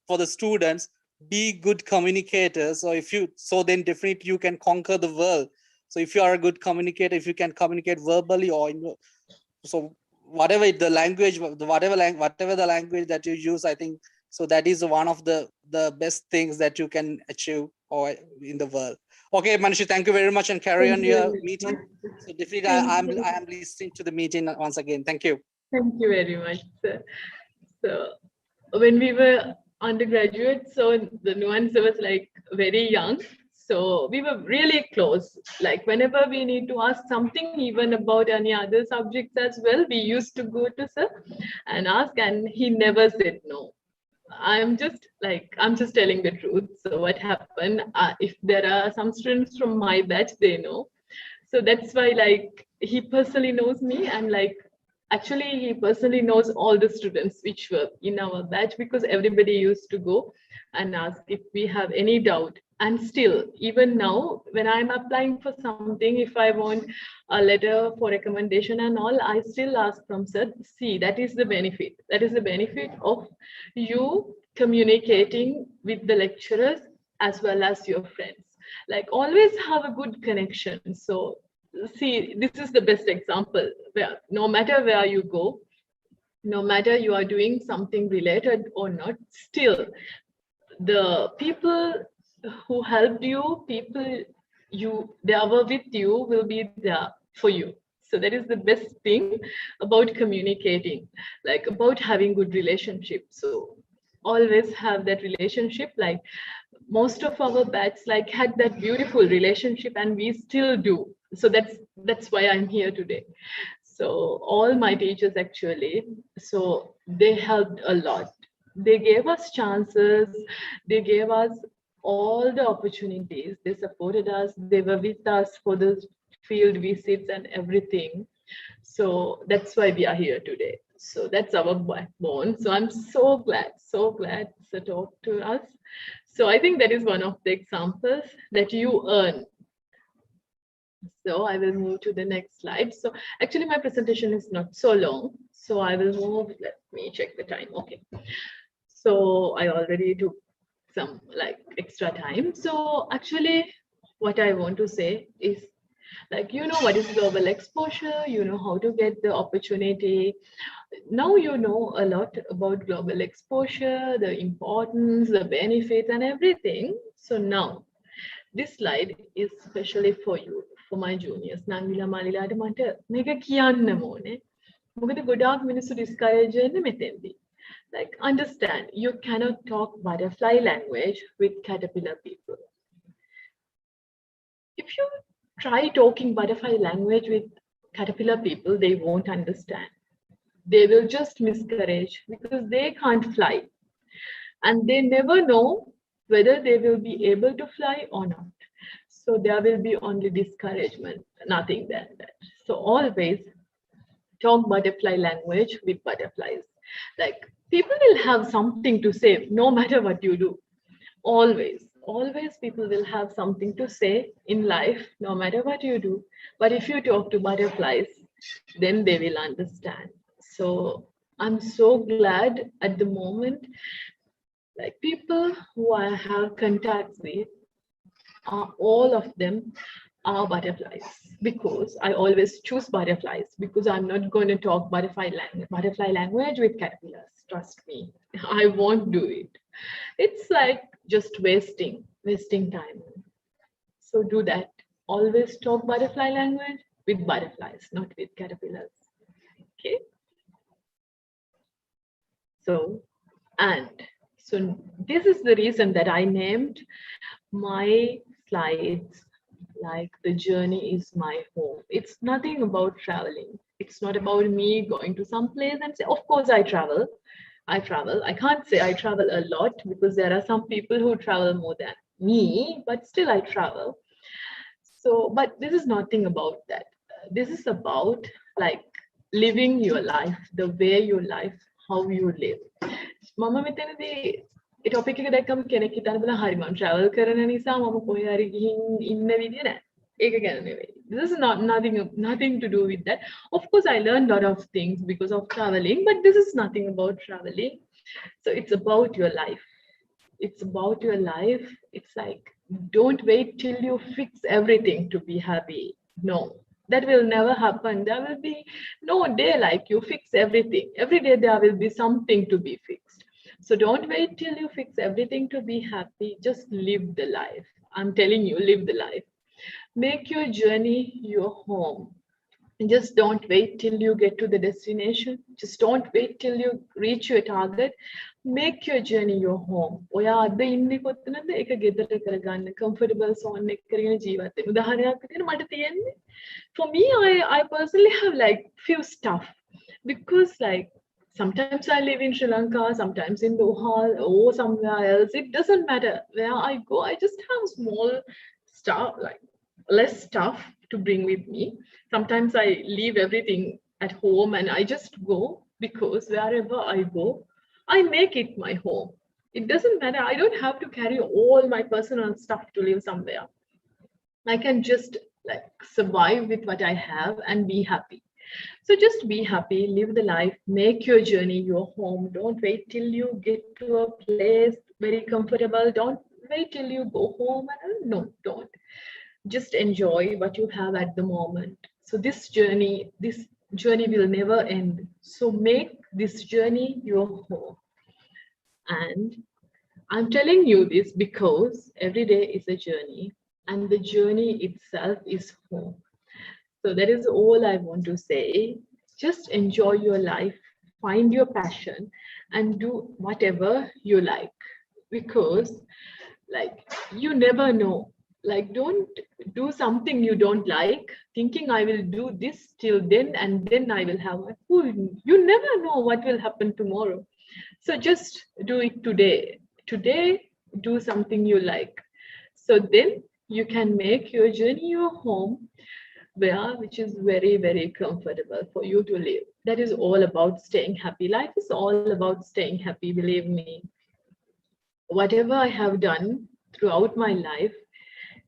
for the students, be good communicators. So if you, so then definitely you can conquer the world. So if you are a good communicator, if you can communicate verbally or in, so whatever the language, whatever the language that you use, I think so that is one of the best things that you can achieve or in the world. Okay, Manushi, thank you very much and carry Thank on you your very meeting. much. So definitely Thank I you. am listening to the meeting once again. Thank you. Thank you very much, sir. So when we were undergraduates, so the nuance was like very young. So we were really close. Like whenever we need to ask something, even about any other subjects as well, we used to go to sir and ask, and he never said no. I'm just telling the truth. So what happened? If there are some students from my batch, they know. So that's why like he personally knows me, and like actually he personally knows all the students which were in our batch, because everybody used to go and ask if we have any doubt. And still, even now, when I'm applying for something, if I want a letter for recommendation and all, I still ask from sir. See, that is the benefit. That is the benefit of you communicating with the lecturers as well as your friends. Like always have a good connection. So see, this is the best example where no matter where you go, no matter you are doing something related or not, still the people who helped you, people you they are with you, will be there for you. So that is the best thing about communicating, like about having good relationship. So always have that relationship. Like most of our batch like had that beautiful relationship, and we still do. So that's why I'm here today. So all my teachers actually, so they helped a lot. They gave us chances, they gave us all the opportunities, they supported us, they were with us for the field visits and everything. So that's why we are here today. So that's our backbone. So I'm so glad to talk to us. So I think that is one of the examples that you earn. So I will move to the next slide. So actually my presentation is not so long. So I will move, let me check the time. Okay. So I already took some like extra time. So actually what I want to say is, like, you know what is global exposure, you know how to get the opportunity. Now you know a lot about global exposure, the importance, the benefits and everything. So now this slide is specially for you, for my juniors. Nangila Malilata mata mega kiyanna ඕනේ. මොකද ගොඩාක් මිනිස්සු discourage වෙන්නේ මෙතෙන්දී. Like understand, you cannot talk butterfly language with caterpillar people. If you try talking butterfly language with caterpillar people, they won't understand. They will just miscourage because they can't fly. And they never know whether they will be able to fly or not. So there will be only discouragement, nothing than that. So always talk butterfly language with butterflies. Like people will have something to say no matter what you do. Always people will have something to say in life no matter what you do. But if you talk to butterflies, then they will understand. So I'm so glad at the moment, like people who I have contacts with, all of them are butterflies, because I always choose butterflies, because I'm not going to talk butterfly language with caterpillars. Trust me, I won't do it. It's like just wasting time. So do that. Always talk butterfly language with butterflies, not with caterpillars. Okay. So this is the reason that I named my slides like the journey is my home. It's nothing about traveling. It's not about me going to some place and say, of course I travel. I can't say I travel a lot, because there are some people who travel more than me, but still I travel. So, but this is nothing about that. This is about like living your life, the way your life, how you live. Mama මෙතනදී ඒ topic එක දැක්කම කෙනෙක් හිතන්න බලා හරි මම travel කරන නිසා මම කොහේ හරි ගිහින් ඉන්න විදිය නෑ. ඒක ගැන නෙවෙයි. This is nothing to do with that. Of course I learned a lot of things because of traveling, but this is nothing about traveling. So it's about your life. It's about your life. It's like, don't wait till you fix everything to be happy. No, that will never happen. There will be no day like you fix everything. Every day there will be something to be fixed. So don't wait till you fix everything to be happy. Just live the life. I'm telling you, live the life. Make your journey your home. Just don't wait till you get to the destination. Just don't wait till you reach your target. Make your journey your home. ඔයා අද ඉන්නේ කොතනද? ඒක ගෙදර කරගන්න comfortable zone එක කරගෙන ජීවත් වෙන්න. උදාහරණයක් විදිහට මට තියෙන්නේ. For me, I personally have like few stuff, because like sometimes I live in Sri Lanka, sometimes in Doha or somewhere else. It doesn't matter where I go. I just have small stuff, like less stuff to bring with me. Sometimes I leave everything at home and I just go, because wherever I go, I make it my home. It doesn't matter. I don't have to carry all my personal stuff to live somewhere. I can just like survive with what I have and be happy. So just be happy, live the life, make your journey your home. Don't wait till you get to a place very comfortable. Don't wait till you go home. No, don't. Just enjoy what you have at the moment. So this journey will never end. So make this journey your home. And I'm telling you this because every day is a journey, and the journey itself is home. So that is all I want to say. Just enjoy your life, find your passion, and do whatever you like, because like you never know. Like, don't do something you don't like, thinking I will do this till then and then I will have my food. You never know what will happen tomorrow. So just do it today. Today, do something you like. So then you can make your journey your home, which is very, very comfortable for you to live. That is all about staying happy. Life is all about staying happy, believe me. Whatever I have done throughout my life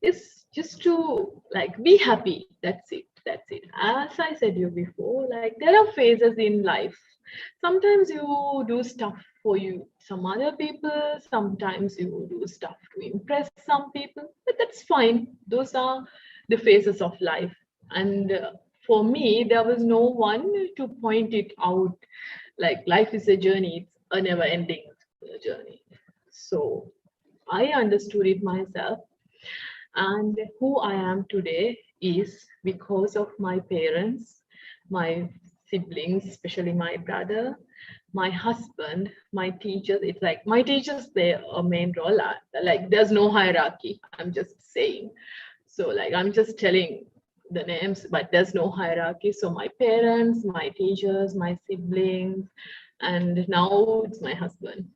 is just to like be happy. That's it. As I said you before, like there are phases in life. Sometimes you do stuff for some other people. Sometimes you do stuff to impress some people, but that's fine. Those are the phases of life. And for me, there was no one to point it out. Like life is a journey. It's a never-ending journey. So I understood it myself. And who I am today is because of my parents, my siblings, especially my brother, my husband, my teachers. It's like my teachers play a main role. Like there's no hierarchy. I'm just saying. So like I'm just telling the names, but there's no hierarchy. So my parents, my teachers, my siblings, and now it's my husband.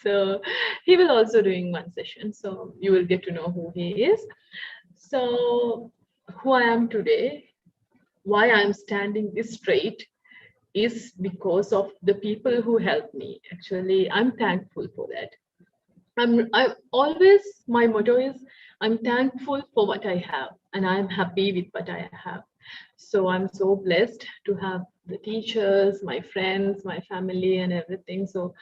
So he will also doing one session. So you will get to know who he is. So who I am today, why I'm standing this straight is because of the people who helped me. Actually, I'm thankful for that. I always, my motto is I'm thankful for what I have and I'm happy with what I have. So I'm so blessed to have the teachers, my friends, my family and everything. So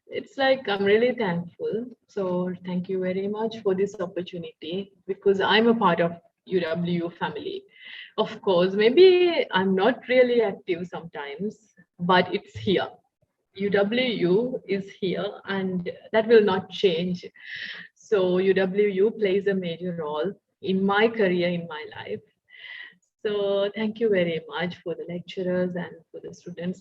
it's like I'm really thankful. So thank you very much for this opportunity because I'm a part of UW family. Of course, maybe I'm not really active sometimes, but it's here. UWU is here and that will not change. So UWU plays a major role in my career, in my life. So thank you very much for the lecturers and for the students.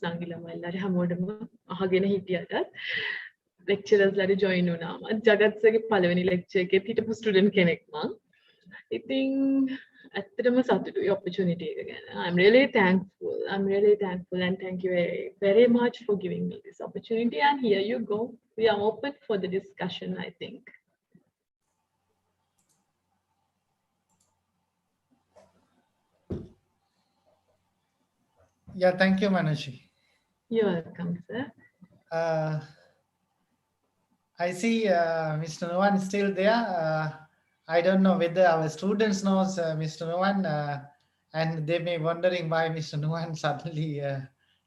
Lecturers ලට join වුණා. ජගත්සගේ පළවෙනි lecture එකේ හිටපු student කෙනෙක් මම. ඉතින් ඇත්තටම සතුටුයි opportunity එක ගැන. I'm really thankful. I'm really thankful and thank you very, very much for giving me this opportunity. And here you go. We are open for the discussion, I think. Yeah, thank you, Manushi. You're welcome, sir. I see Mr. Nuwan is still there. I don't know whether our students knows Mr. Nuwan, and they may wondering why Mr. Nuwan suddenly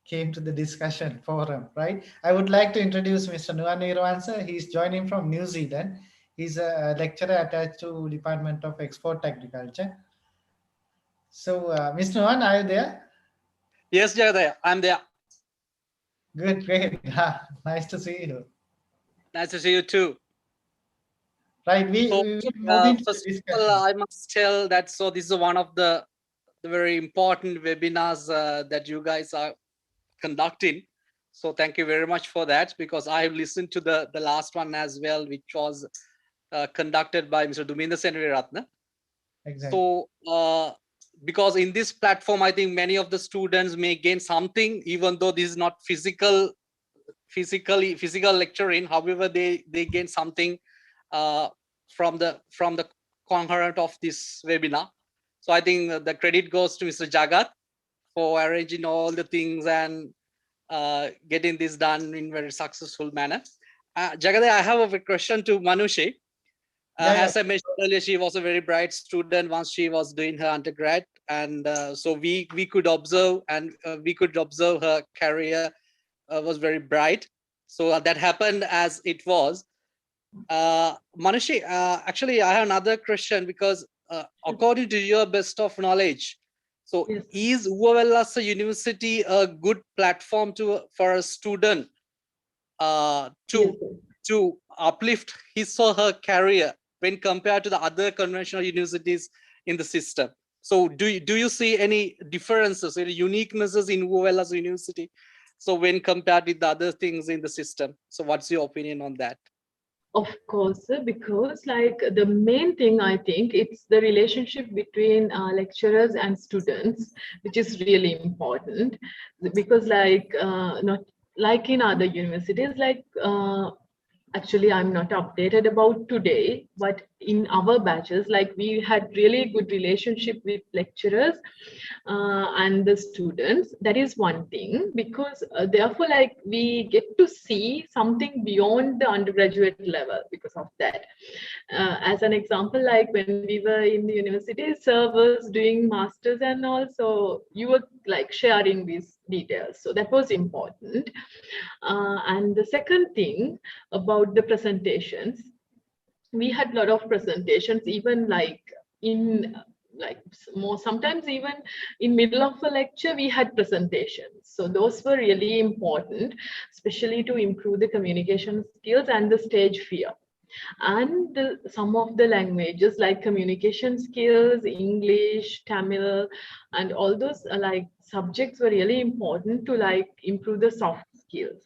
came to the discussion forum, right? I would like to introduce Mr. Nuwan Irwansa. He's joining from New Zealand. He's a lecturer attached to Department of Export Agriculture. So, Mr. Nuwan, are you there? Yes, Jagadaya, I'm there. Good, great. Nice to see you. Nice to see you too. Right, first of all, I must tell that this is one of the very important webinars that you guys are conducting. So thank you very much for that, because I have listened to the last one as well, which was conducted by Mr. Duminda Senviratna. Exactly. So because in this platform, I think many of the students may gain something, even though this is not physical lecturing. However, they gain something from the concurrent of this webinar. So I think the credit goes to Mr. Jagat for arranging all the things and getting this done in very successful manner. Jagat, I have a question to Manushi. As I mentioned earlier, she was a very bright student once she was doing her undergrad, and so we could observe, and we could observe her career was very bright. So that happened as it was. Manushi, actually, I have another question, because according to your best of knowledge, so Yes. Is Watawana University a good platform for a student to uplift his or her career when compared to the other conventional universities in the system? So do you see any differences, any uniquenesses in Watawana University? So when compared with the other things in the system, so what's your opinion on that? Of course, because like the main thing, I think it's the relationship between lecturers and students, which is really important, because like not like in other universities, like actually I'm not updated about today, but in our batches, like we had really good relationship with lecturers and the students. That is one thing, because therefore like we get to see something beyond the undergraduate level because of that. As an example, like when we were in the university, sir was doing masters and also you were like sharing these details. So that was important. And the second thing about the presentations, we had a lot of presentations, even like in like more, sometimes even in middle of a lecture, we had presentations. So those were really important, especially to improve the communication skills and the stage fear. And some of the languages like communication skills, English, Tamil, and all those like subjects were really important to like improve the soft skills.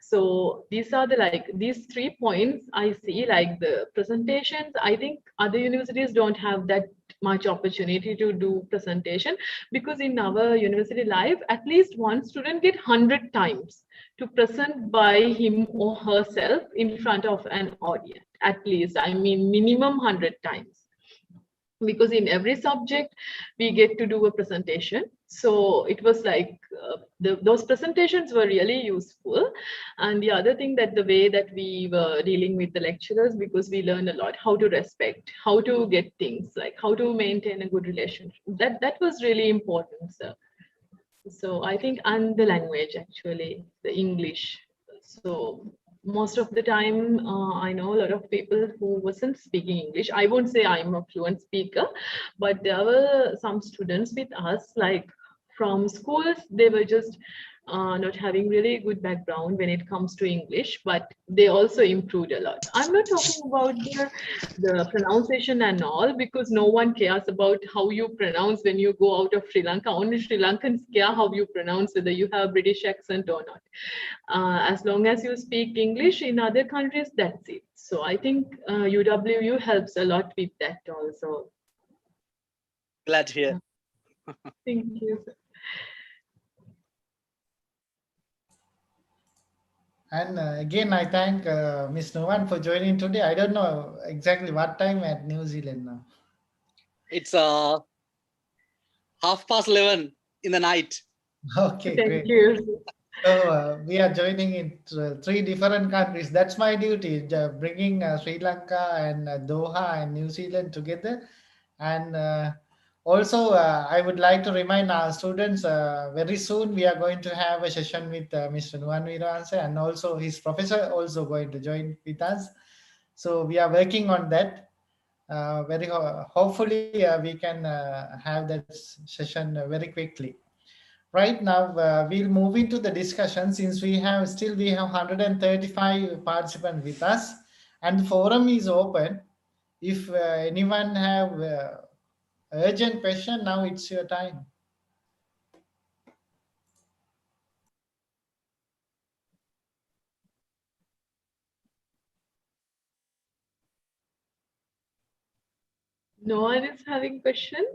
So these are the like these 3 points I see, like the presentations. I think other universities don't have that much opportunity to do presentation, because in our university life, at least one student get 100 times to present by him or herself in front of an audience. At least, I mean, minimum 100 times. because in every subject we get to do a presentation. So it was like those presentations were really useful. And the other thing, that the way that we were dealing with the lecturers, because we learned a lot how to respect, how to get things, like how to maintain a good relationship. That was really important, sir. So I think, and the language, actually, the English. So most of the time, I know a lot of people who wasn't speaking English. I won't say I'm a fluent speaker, but there were some students with us, like from schools, they were just not having really good background when it comes to English, but they also improved a lot. I'm not talking about the pronunciation and all, because no one cares about how you pronounce when you go out of Sri Lanka. Only Sri Lankans care how you pronounce, whether you have British accent or not. As long as you speak English in other countries, that's it. So I think UWU helps a lot with that also. Glad to hear. Thank you. And again, I thank Ms. Novan for joining today. I don't know exactly what time at New Zealand now. It's 11:30 in the night. Okay, Thank great. you. So we are joining in 3 different countries. That's my duty, bringing Sri Lanka and Doha and New Zealand together. And also, I would like to remind our students, very soon we are going to have a session with Mr. Nuwan Wiranse, and also his professor also going to join with us. So we are working on that. Hopefully we can have that session very quickly. Right now, we'll move into the discussion, since we have 135 participants with us, and the forum is open. If anyone have urgent question, now it's your time. No one is having questions?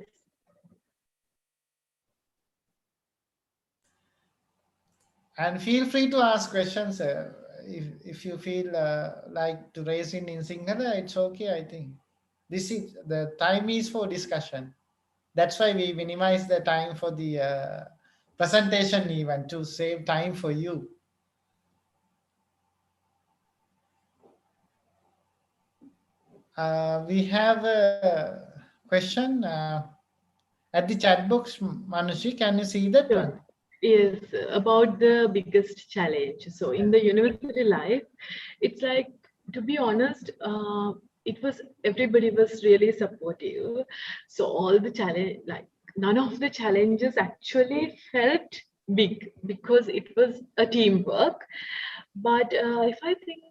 And feel free to ask questions. If you feel like to raise in Sinhala, it's okay. I think this is the time is for discussion. That's why we minimize the time for the presentation, even to save time for you. We have a question at the chat box. Manushi, can you see that Sure. one? Is about the biggest challenge. So in the university life, it's like, to be honest, everybody was really supportive. So all the challenge, like none of the challenges actually felt big, because it was a teamwork. But if I think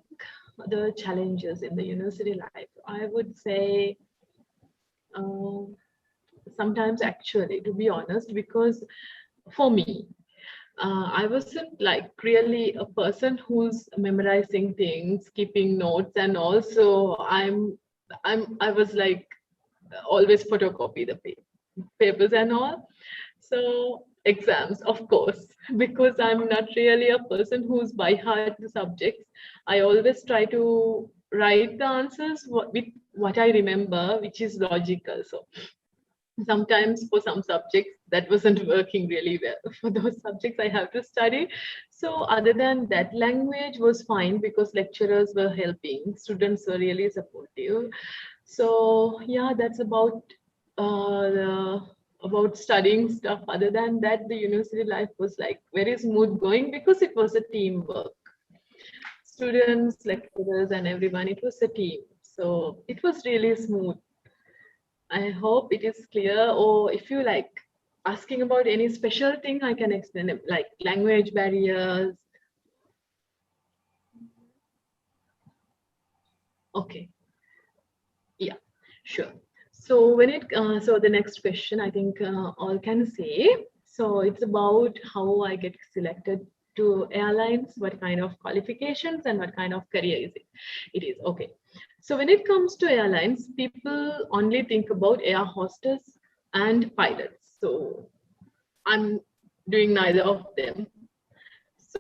the challenges in the university life, I would say sometimes, actually, to be honest, because for me, I wasn't like really a person who's memorizing things, keeping notes, and also I was like always photocopy the papers and all. So exams, of course, because I'm not really a person who's by heart the subjects. I always try to write the answers with what I remember, which is logical. So sometimes for some subjects that wasn't working really well. For those subjects I have to study. So other than that, language was fine because lecturers were helping, students were really supportive. So yeah, that's about studying stuff. Other than that, the university life was like very smooth going, because it was a teamwork. Students, lecturers, and everyone, it was a team. So it was really smooth. I hope it is clear. Or if you like asking about any special thing, I can explain it, like language barriers. Okay. Yeah, sure. So so the next question, I think all can say. So it's about how I get selected to airlines, what kind of qualifications and what kind of career is it? It is okay. So when it comes to airlines, people only think about air hostess and pilots. So I'm doing neither of them.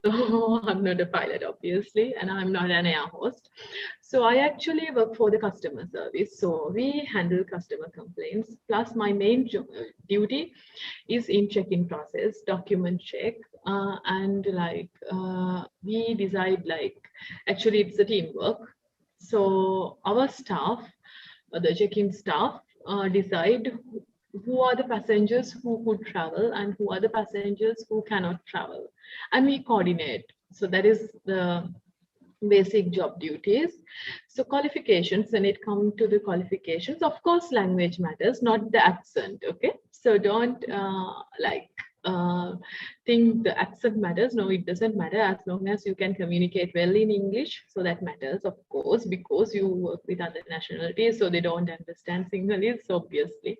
So I'm not a pilot, obviously, and I'm not an air host. So I actually work for the customer service. So we handle customer complaints. Plus, my main duty is in check-in process, document check, and we decide actually it's a teamwork. So our staff, the check-in staff, decide who are the passengers who could travel and who are the passengers who cannot travel, and we coordinate. So that is the basic job duties. So qualifications, when it comes to the qualifications, of course language matters, not the accent. Okay, so don't think the accent matters. No, it doesn't matter, as long as you can communicate well in English. So that matters, of course, because you work with other nationalities, so they don't understand Sinhalese, obviously.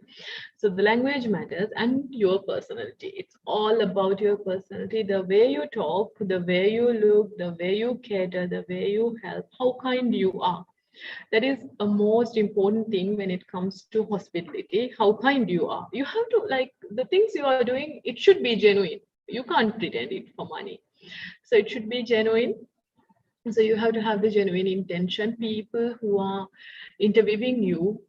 So the language matters, and your personality. It's all about your personality, the way you talk, the way you look, the way you cater, the way you help, how kind you are. That is a most important thing when it comes to hospitality, how kind you are. You have to, the things you are doing, it should be genuine. You can't pretend it for money. So it should be genuine. So you have to have the genuine intention. People who are interviewing you,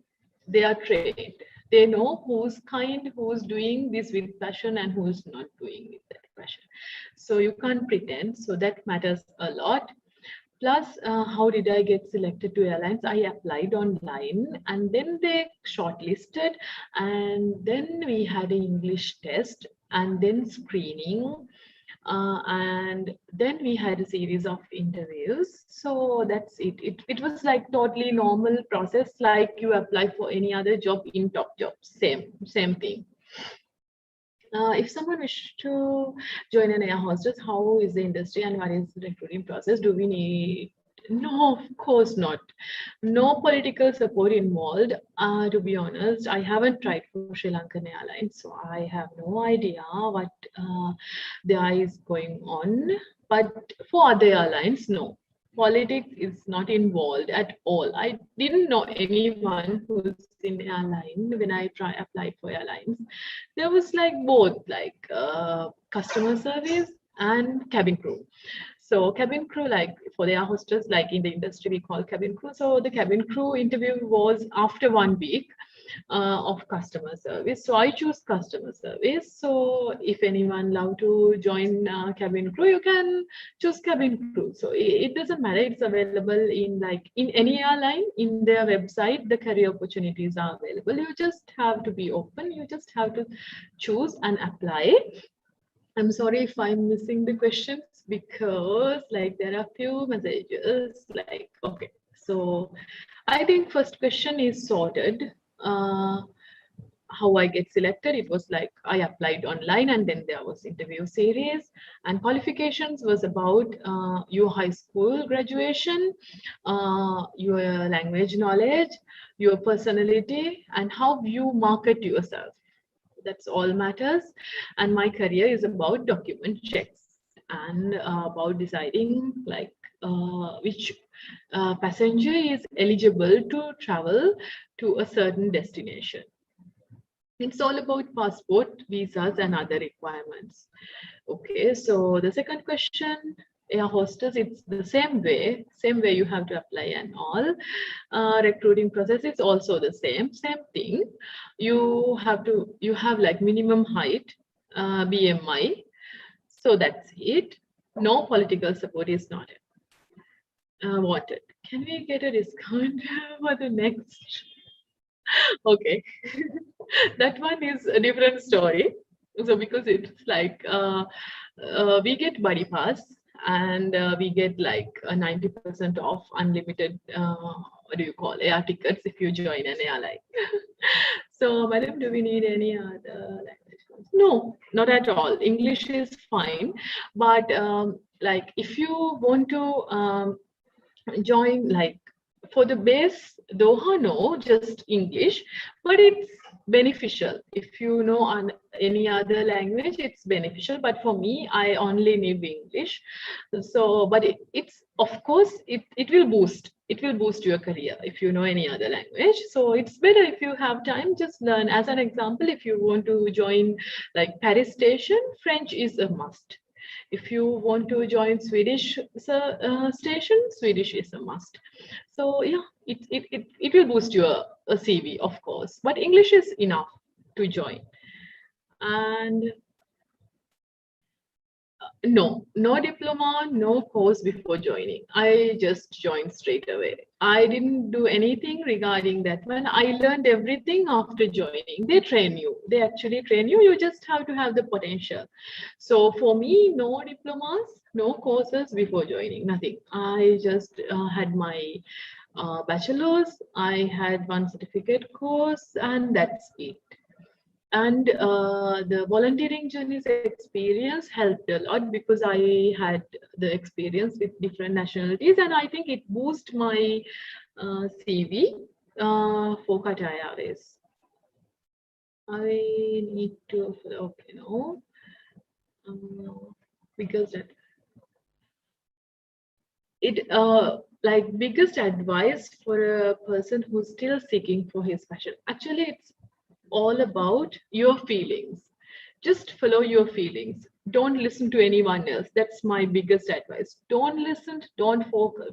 they are trained. They know who's kind, who's doing this with passion, and who's not doing with that passion. So you can't pretend. So that matters a lot. Plus, how did I get selected to airlines? I applied online, and then they shortlisted, and then we had an English test, and then screening, and then we had a series of interviews. So that's it. It was like totally normal process, like you apply for any other job in top jobs. Same thing. If someone wishes to join an air hostess, how is the industry and what is the recruiting process? Do we need? No, of course not. No political support involved. To be honest, I haven't tried for Sri Lankan Airlines, so I have no idea what there is going on. But for other airlines, no. Politics is not involved at all. I didn't know anyone who's in airline when I applied for airlines. There was both customer service and cabin crew. So cabin crew, for the air hostess, in the industry we call cabin crew. So the cabin crew interview was after 1 week of customer service. So I choose customer service. So if anyone love to join cabin crew, you can choose cabin crew. So it doesn't matter. It's available in any airline. In their website, the career opportunities are available. You just have to be open. You just have to choose and apply. I'm sorry if I'm missing the questions, because there are few messages. Okay, so I think first question is sorted. How I get selected, it was I applied online, and then there was interview series, and qualifications was about your high school graduation, your language knowledge, your personality, and how you market yourself. That's all matters. And my career is about document checks and about deciding which passenger is eligible to travel to a certain destination. It's all about passport, visas, and other requirements. Okay, so the second question, air hostess, it's the same way you have to apply and all. Recruiting process is also the same thing. You have minimum height, BMI. So that's it. No political support is not wanted. Can we get a discount for the next? Okay, that one is a different story. So because it's we get buddy pass, and we get a 90% off unlimited what do you call, air tickets if you join an airline. So madam, do we need any other language? No, not at all. English is fine, but if you want to join for the base Doha, no, just English, but it's beneficial. If you know any other language, it's beneficial. But for me, I only need English. So, but it's of course, it will boost. It will boost your career if you know any other language. So it's better if you have time, just learn. As an example, if you want to join Paris station, French is a must. If you want to join Swedish station, Swedish is a must. So yeah, it will boost your CV, of course, but English is enough to join. And no diploma, no course before joining. I just joined straight away. I didn't do anything regarding that one. I learned everything after joining. They train you. They actually train you. You just have to have the potential. So for me, no diplomas, no courses before joining, nothing. I just had my bachelor's. I had one certificate course, and that's it. And the volunteering journey's experience helped a lot because I had the experience with different nationalities, and I think it boosted my CV for Qatar Airways. I need to, okay, no, because it like biggest advice for a person who's still seeking for his passion. Actually, it's all about your feelings. Just follow your feelings. Don't listen to anyone else. That's my biggest advice. Don't listen, don't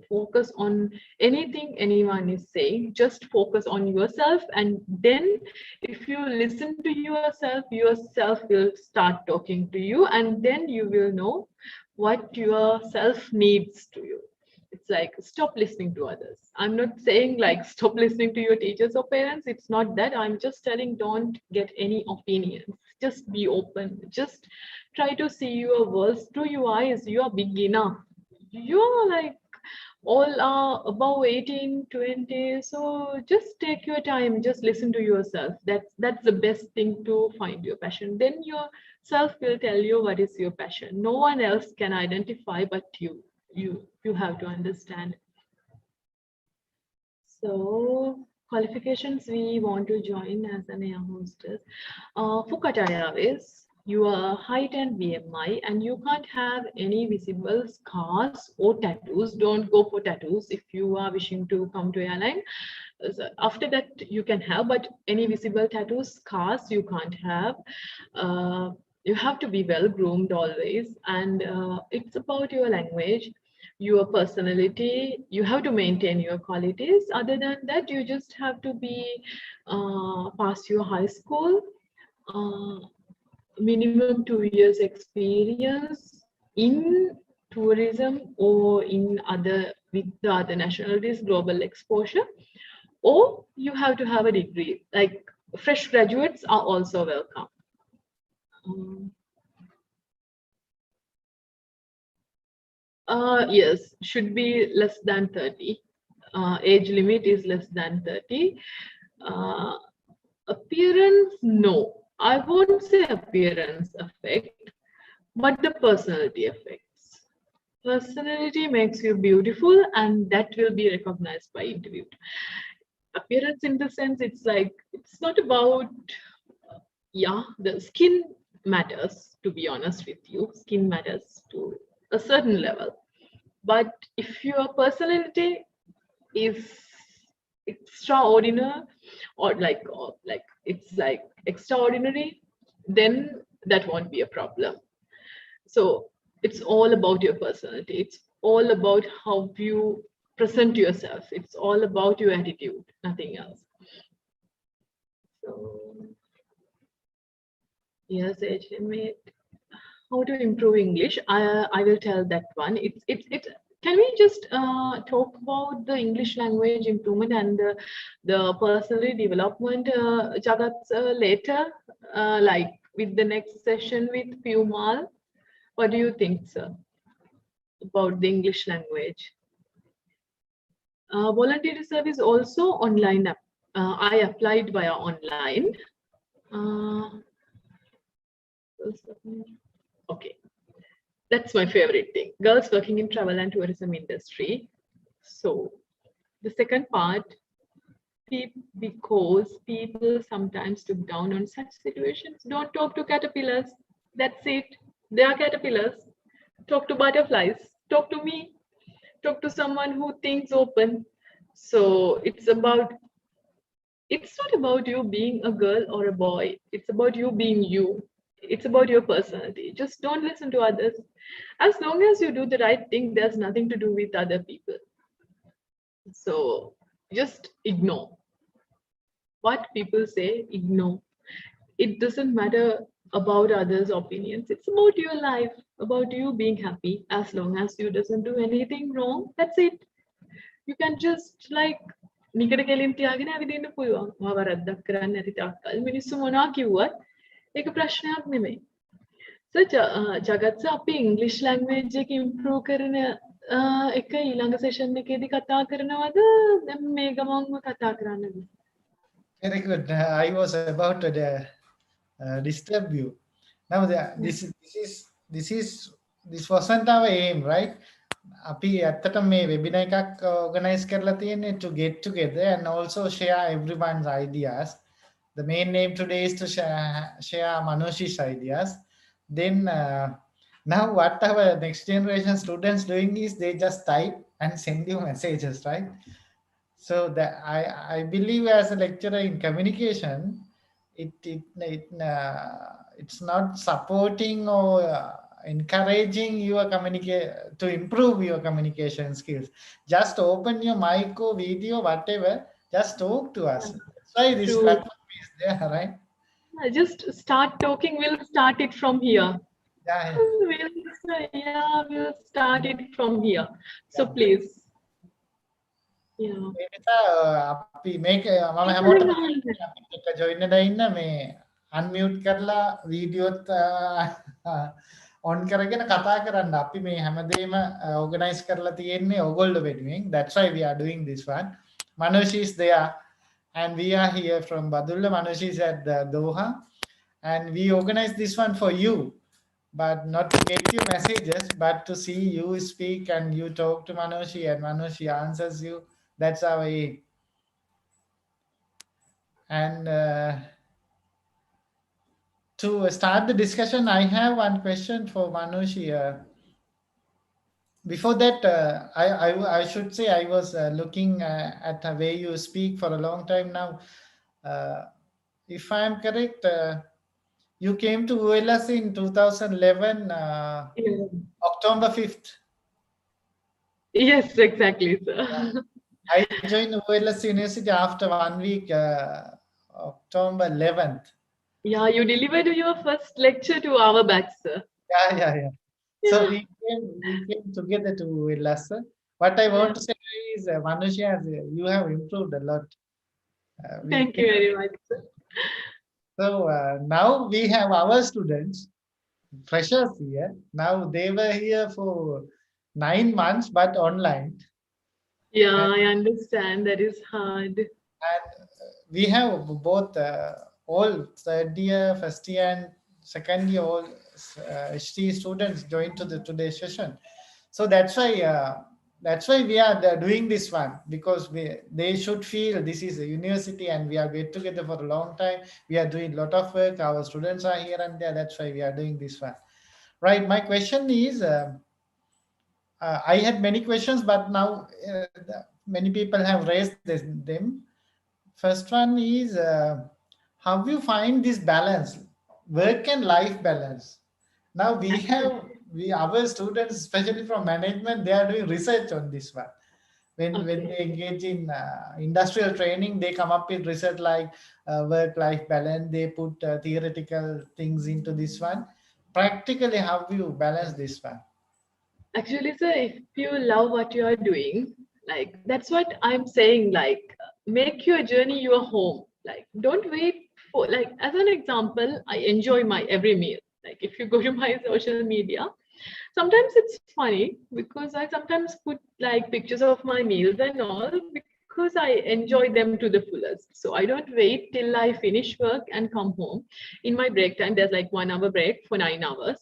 focus on anything anyone is saying. Just focus on yourself, and then if you listen to yourself will start talking to you, and then you will know what yourself needs to you. It's like, stop listening to others. I'm not saying like stop listening to your teachers or parents. It's not that. I'm just telling, don't get any opinions. Just be open. Just try to see your world through your eyes. You are big enough. You're like all are above 18, 20. So just take your time. Just listen to yourself. That's the best thing to find your passion. Then your self will tell you what is your passion. No one else can identify but you. You have to understand. So qualifications we want to join as an air hostess. For Qatar Airways, your height and BMI, and you can't have any visible scars or tattoos. Don't go for tattoos if you are wishing to come to airline. So after that you can have, but any visible tattoos, scars you can't have. You have to be well groomed always, and it's about your language, your personality. You have to maintain your qualities. Other than that, you just have to be pass your high school, minimum 2 years experience in tourism or in other with the other nationalities, global exposure, or you have to have a degree. Like fresh graduates are also welcome. Yes, should be less than 30. Age limit is less than 30. Appearance, no. I won't say appearance affect, but the personality affects. Personality makes you beautiful, and that will be recognized by interview. Appearance in the sense, it's like, it's not about, yeah, the skin matters, to be honest with you. Skin matters to a certain level. But if your personality is extraordinary or like it's like extraordinary, then that won't be a problem. So it's all about your personality. It's all about how you present yourself. It's all about your attitude, nothing else. So yes, age limit. How to improve English? I will tell that one. It's. Can we just talk about the English language improvement and the personal development, Jagat, later, like with the next session with Pumal? What do you think, sir, about the English language? Voluntary service also online. I applied via online. Okay. That's my favorite thing. Girls working in travel and tourism industry. So the second part, because people sometimes look down on such situations. Don't talk to caterpillars. That's it. They are caterpillars. Talk to butterflies. Talk to me. Talk to someone who thinks open. So it's not about you being a girl or a boy. It's about you being you. It's about your personality. Just don't listen to others. As long as you do the right thing, there's nothing to do with other people. So just ignore what people say, ignore. It doesn't matter about others' opinions. It's about your life, about you being happy. As long as you doesn't do anything wrong, that's it. You can just like නිකට කෙලින් තියාගෙන ඇවිදින්න පුළුවන්. මම වරද්දක් කරන්නේ නැති තාක්කල් මිනිස්සු මොනවා කිව්වත් ඒක ප්‍රශ්නයක් නෙමෙයි. So ජගත් සර් අපි ඉංග්‍රීසි ලැන්ග්වේජ් එක ඉම්ප්‍රූව් කරන එක ඊළඟ සෙෂන් එකේදී කතා කරනවද? දැන් මේ ගමන්ම කතා කරන්නද? Very good. I was about to disturb you. Now, this wasn't our aim, right? අපි ඇත්තට මේ webinar එකක් organize කරලා තියෙන්නේ to get together and also share everyone's ideas. The main aim today is to share Manushi's ideas. Then now what our next generation students doing is they just type and send you messages, right? So that I believe as a lecturer in communication, it's not supporting or encouraging your to improve your communication skills. Just open your mic or video, whatever, just talk to us. That's why this platform is there, right? Just start talking. We'll start it from here. Yeah. We'll start it from here. So please. අපි මේක මම හැමෝටම එක join වෙලා ඉන්න මේ unmute කරලා වීඩියෝත් on කරගෙන කතා කරන්න. අපි මේ හැමදේම organize කරලා තියෙන්නේ ඕගොල්ලෝ වෙනුවෙන්. That's why we are doing this one. Manushi is there and we are here from Badulla. Manushi is at Doha and we organize this one for you, but not to get you messages, but to see you speak and you talk to Manushi and Manushi answers you. That's our aim. And to start the discussion, I have one question for Manushi. Before that, I should say I was looking at the way you speak for a long time now. If I am correct, you came to ULS in 2011, October 5th. Yes, exactly, sir. I joined ULS University after 1 week, October 11th. Yeah, you delivered your first lecture to our batch, sir. Yeah. So we came together to ULS. What I want to say is, Manushi, you have improved a lot. Thank you very much, sir. So now we have our students, freshers here. Now they were here for 9 months, but online. Yeah, I understand. That is hard. And we have both all third year, first year, and second year all HT students joined to today's session. So that's why we are doing this one, because they should feel this is a university and we are get together for a long time. We are doing a lot of work. Our students are here and there. That's why we are doing this one. Right. My question is, I had many questions, but now many people have raised them. First one is, how do you find this balance, work and life balance? Now our students, especially from management, they are doing research on this one. When they engage in industrial training, they come up with research like work-life balance. They put theoretical things into this one. Practically, how do you balance this one? Actually, sir, if you love what you are doing, like that's what I'm saying, like make your journey your home. Like don't wait for, like as an example, I enjoy my every meal. Like if you go to my social media, sometimes it's funny because I sometimes put like pictures of my meals and all because I enjoy them to the fullest. So I don't wait till I finish work and come home. In my break time, there's like 1 hour break for 9 hours.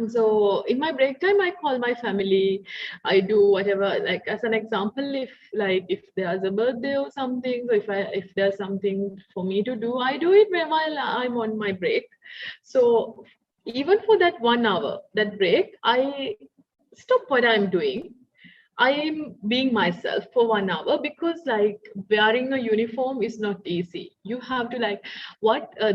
So in my break time, I call my family. I do whatever, like as an example, if there's a birthday or something, so if there's something for me to do, I do it while I'm on my break. So even for that 1 hour, that break, I stop what I'm doing. I'm being myself for 1 hour, because like wearing a uniform is not easy. You have to like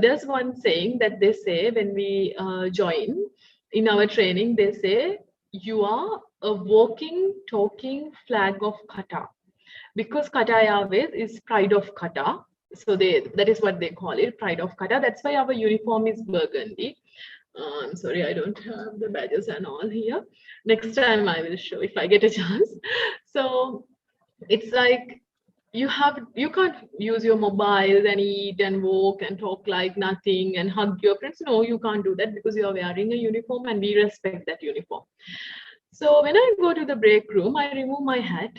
there's one saying that they say when we join in our training, they say you are a walking, talking flag of Qatar, because Qatar Airways is pride of Qatar. So that is what they call it, pride of Qatar. That's why our uniform is burgundy. I'm sorry, I don't have the badges and all here. Next time I will show if I get a chance. So it's like you can't use your mobile and eat and walk and talk like nothing and hug your friends. No, you can't do that because you are wearing a uniform and we respect that uniform. So when I go to the break room, I remove my hat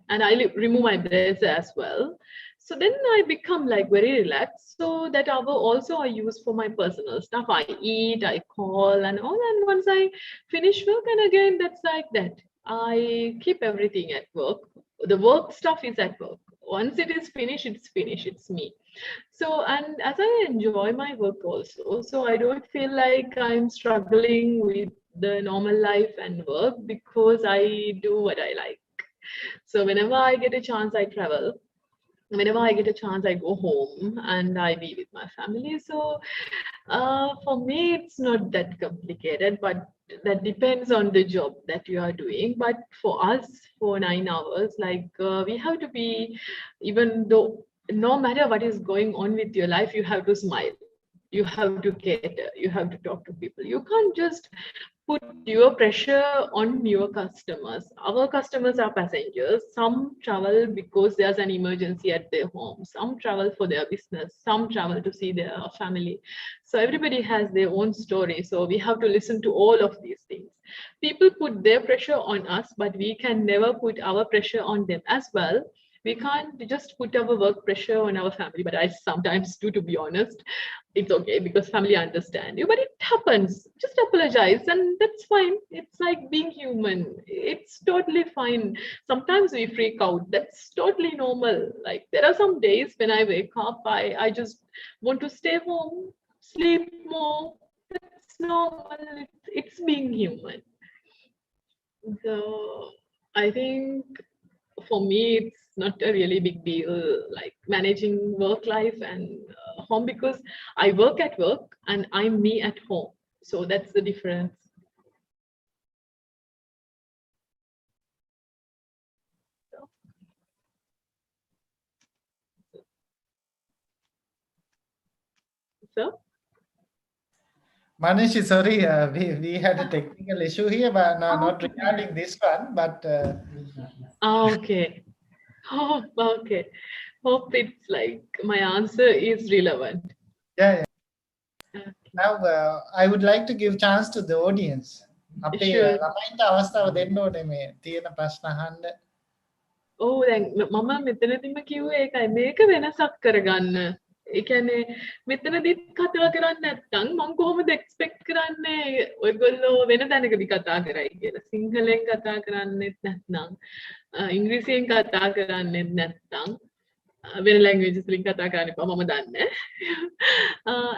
and I remove my blazer as well. So then I become like very relaxed. So that hour also I use for my personal stuff. I eat, I call and all. And once I finish work, and again, that's like that. I keep everything at work. The work stuff is at work. Once it is finished, it's finished. It's me. So, and as I enjoy my work also, so I don't feel like I'm struggling with the normal life and work, because I do what I like. So whenever I get a chance, I travel. Whenever I get a chance, I go home and I be with my family. So for me, it's not that complicated, but that depends on the job that you are doing. But for us, for 9 hours, like we have to be, even though no matter what is going on with your life, you have to smile. You have to cater. You have to talk to people. You can't just put your pressure on your customers. Our customers are passengers. Some travel because there's an emergency at their home. Some travel for their business. Some travel to see their family. So everybody has their own story. So we have to listen to all of these things. People put their pressure on us, but we can never put our pressure on them as well. We can't just put our work pressure on our family, but I sometimes do, to be honest. It's okay because family understand you, but it happens. Just apologize and that's fine. It's like being human. It's totally fine. Sometimes we freak out. That's totally normal. Like there are some days when I wake up, I just want to stay home, sleep more. That's normal. It's being human. So I think for me, it's not a really big deal, like managing work life and home, because I work at work and I'm me at home. So that's the difference. So Manushi, sorry, we had a technical issue here, but no, not regarding this one, but okay. Oh, okay. Hope it's like my answer is relevant. yeah. Okay. Now, I would like to give chance to the audience. අපේ Sure. ළමයින්ට අවස්ථාව දෙන්න ඕනේ මේ තියෙන ප්‍රශ්න අහන්න. Oh, දැන් මම මෙතනදිම කිව්වේ ඒකයි මේක වෙනසක් කරගන්න. ඒ කියන්නේ මෙතනදිත් කතා කරන්නේ නැත්නම් මම කොහොමද එක්ස්පෙක්ට් කරන්නේ ඔයගොල්ලෝ වෙන තැනකදී කතා කරයි කියලා. සිංහලෙන් කතා කරන්නේත් නැත්නම් ඉංග්‍රීසියෙන් කතා කරන්නේත් නැත්නම් වෙන ලැන්ග්වේජස් වලින් කතා කරන්න එපා මම දන්නේ.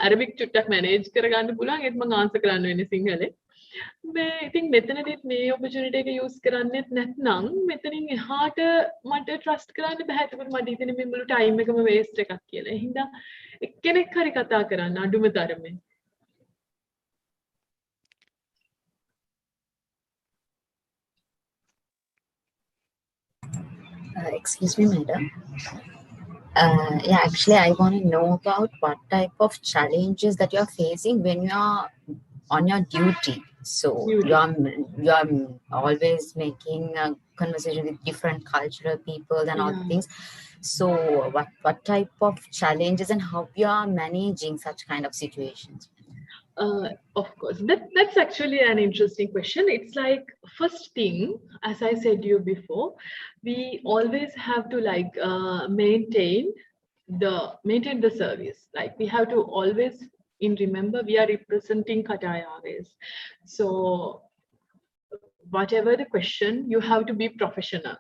අරබික් චුට්ටක් මැනේජ් කරගන්න පුළුවන් ඒත් මම ආන්සර් කරන්න වෙන්නේ සිංහලෙන්. මේ ඉතින් මෙතනදිත් මේ ඔපචුනිටි එක යූස් කරන්නේත් නැත්නම් මෙතනින් එහාට මට ට්‍රස්ට් කරන්න බෑ. ඒකත් මට හිතෙන්නේ මේ මුළු ටයිම් එකම වේස්ට් එකක් කියලා. ඒ හින්දා එක්කෙනෙක් හරි කතා කරන්න අඩුම තරමේ. Excuse me, madam. Yeah, actually, I want to know about what type of challenges that you're facing when you're on your duty. So you're always making a conversation with different cultural people and all the things. So what type of challenges and how you are managing such kind of situations? Of course, that's actually an interesting question. It's like first thing, as I said to you before, we always have to like maintain the service. Like we have to always remember we are representing Qatar Airways. So whatever the question, you have to be professional.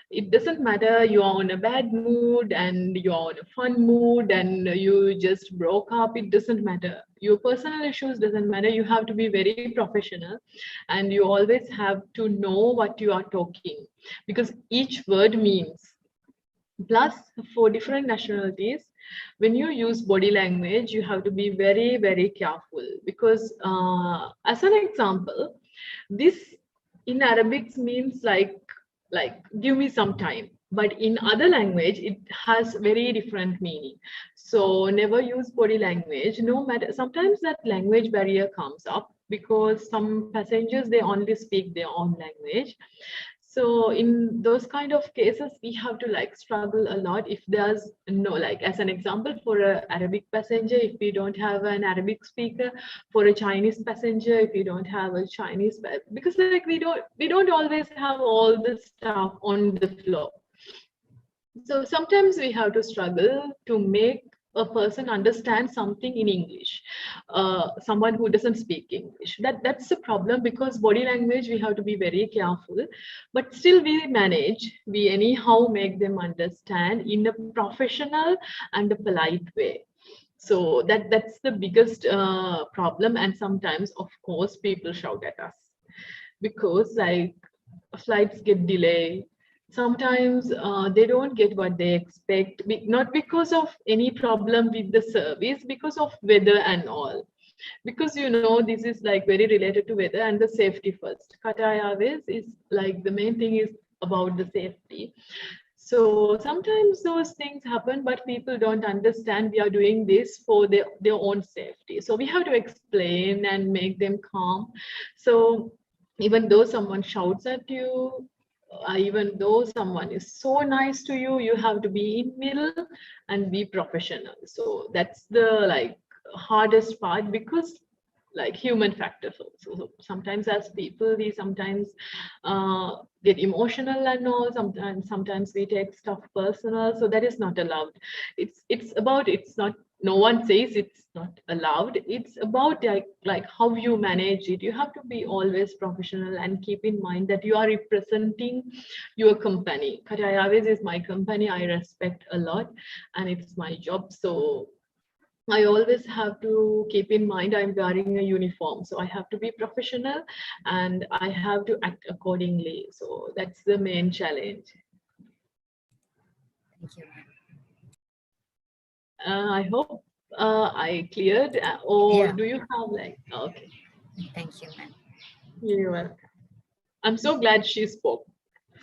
It doesn't matter you're on a bad mood and you're on a fun mood and you just broke up. It doesn't matter. your personal issues doesn't matter. You have to be very professional, and you always have to know what you are talking, because each word means. Plus, for different nationalities, when you use body language, you have to be very, very careful, because as an example, this in Arabic means like give me some time, but in other language it has very different meaning. So never use body language, no matter. Sometimes that language barrier comes up because some passengers, they only speak their own language. So in those kind of cases, we have to like struggle a lot if there's no, like as an example, for a Arabic passenger, if we don't have an Arabic speaker, for a Chinese passenger, if we don't have a Chinese, because like we don't always have all the stuff on the floor. So sometimes we have to struggle to make a person understand something in English, someone who doesn't speak English. That's a problem, because body language, we have to be very careful, but still we manage, we anyhow make them understand in a professional and a polite way. So that's the biggest problem. And sometimes, of course, people shout at us because like flights get delayed. Sometimes they don't get what they expect, not because of any problem with the service, because of weather and all. Because you know, this is like very related to weather and the safety first. Qatar Airways is like, the main thing is about the safety. So sometimes those things happen, but people don't understand we are doing this for their own safety. So we have to explain and make them calm. So even though someone shouts at you, even though someone is so nice to you, you have to be in middle and be professional. So that's the like hardest part, because like human factor. So sometimes as people, we sometimes get emotional and all. Sometimes we take stuff personal. So that is not allowed. It's not. No one says it's not allowed. It's about like how you manage it. You have to be always professional and keep in mind that you are representing your company. Qatar Airways is my company. I respect a lot, and it's my job. So I always have to keep in mind I'm wearing a uniform, so I have to be professional and I have to act accordingly. So that's the main challenge. Thank you. I hope I cleared, or do you have like, okay. Thank you, ma'am. You're welcome. I'm so glad she spoke.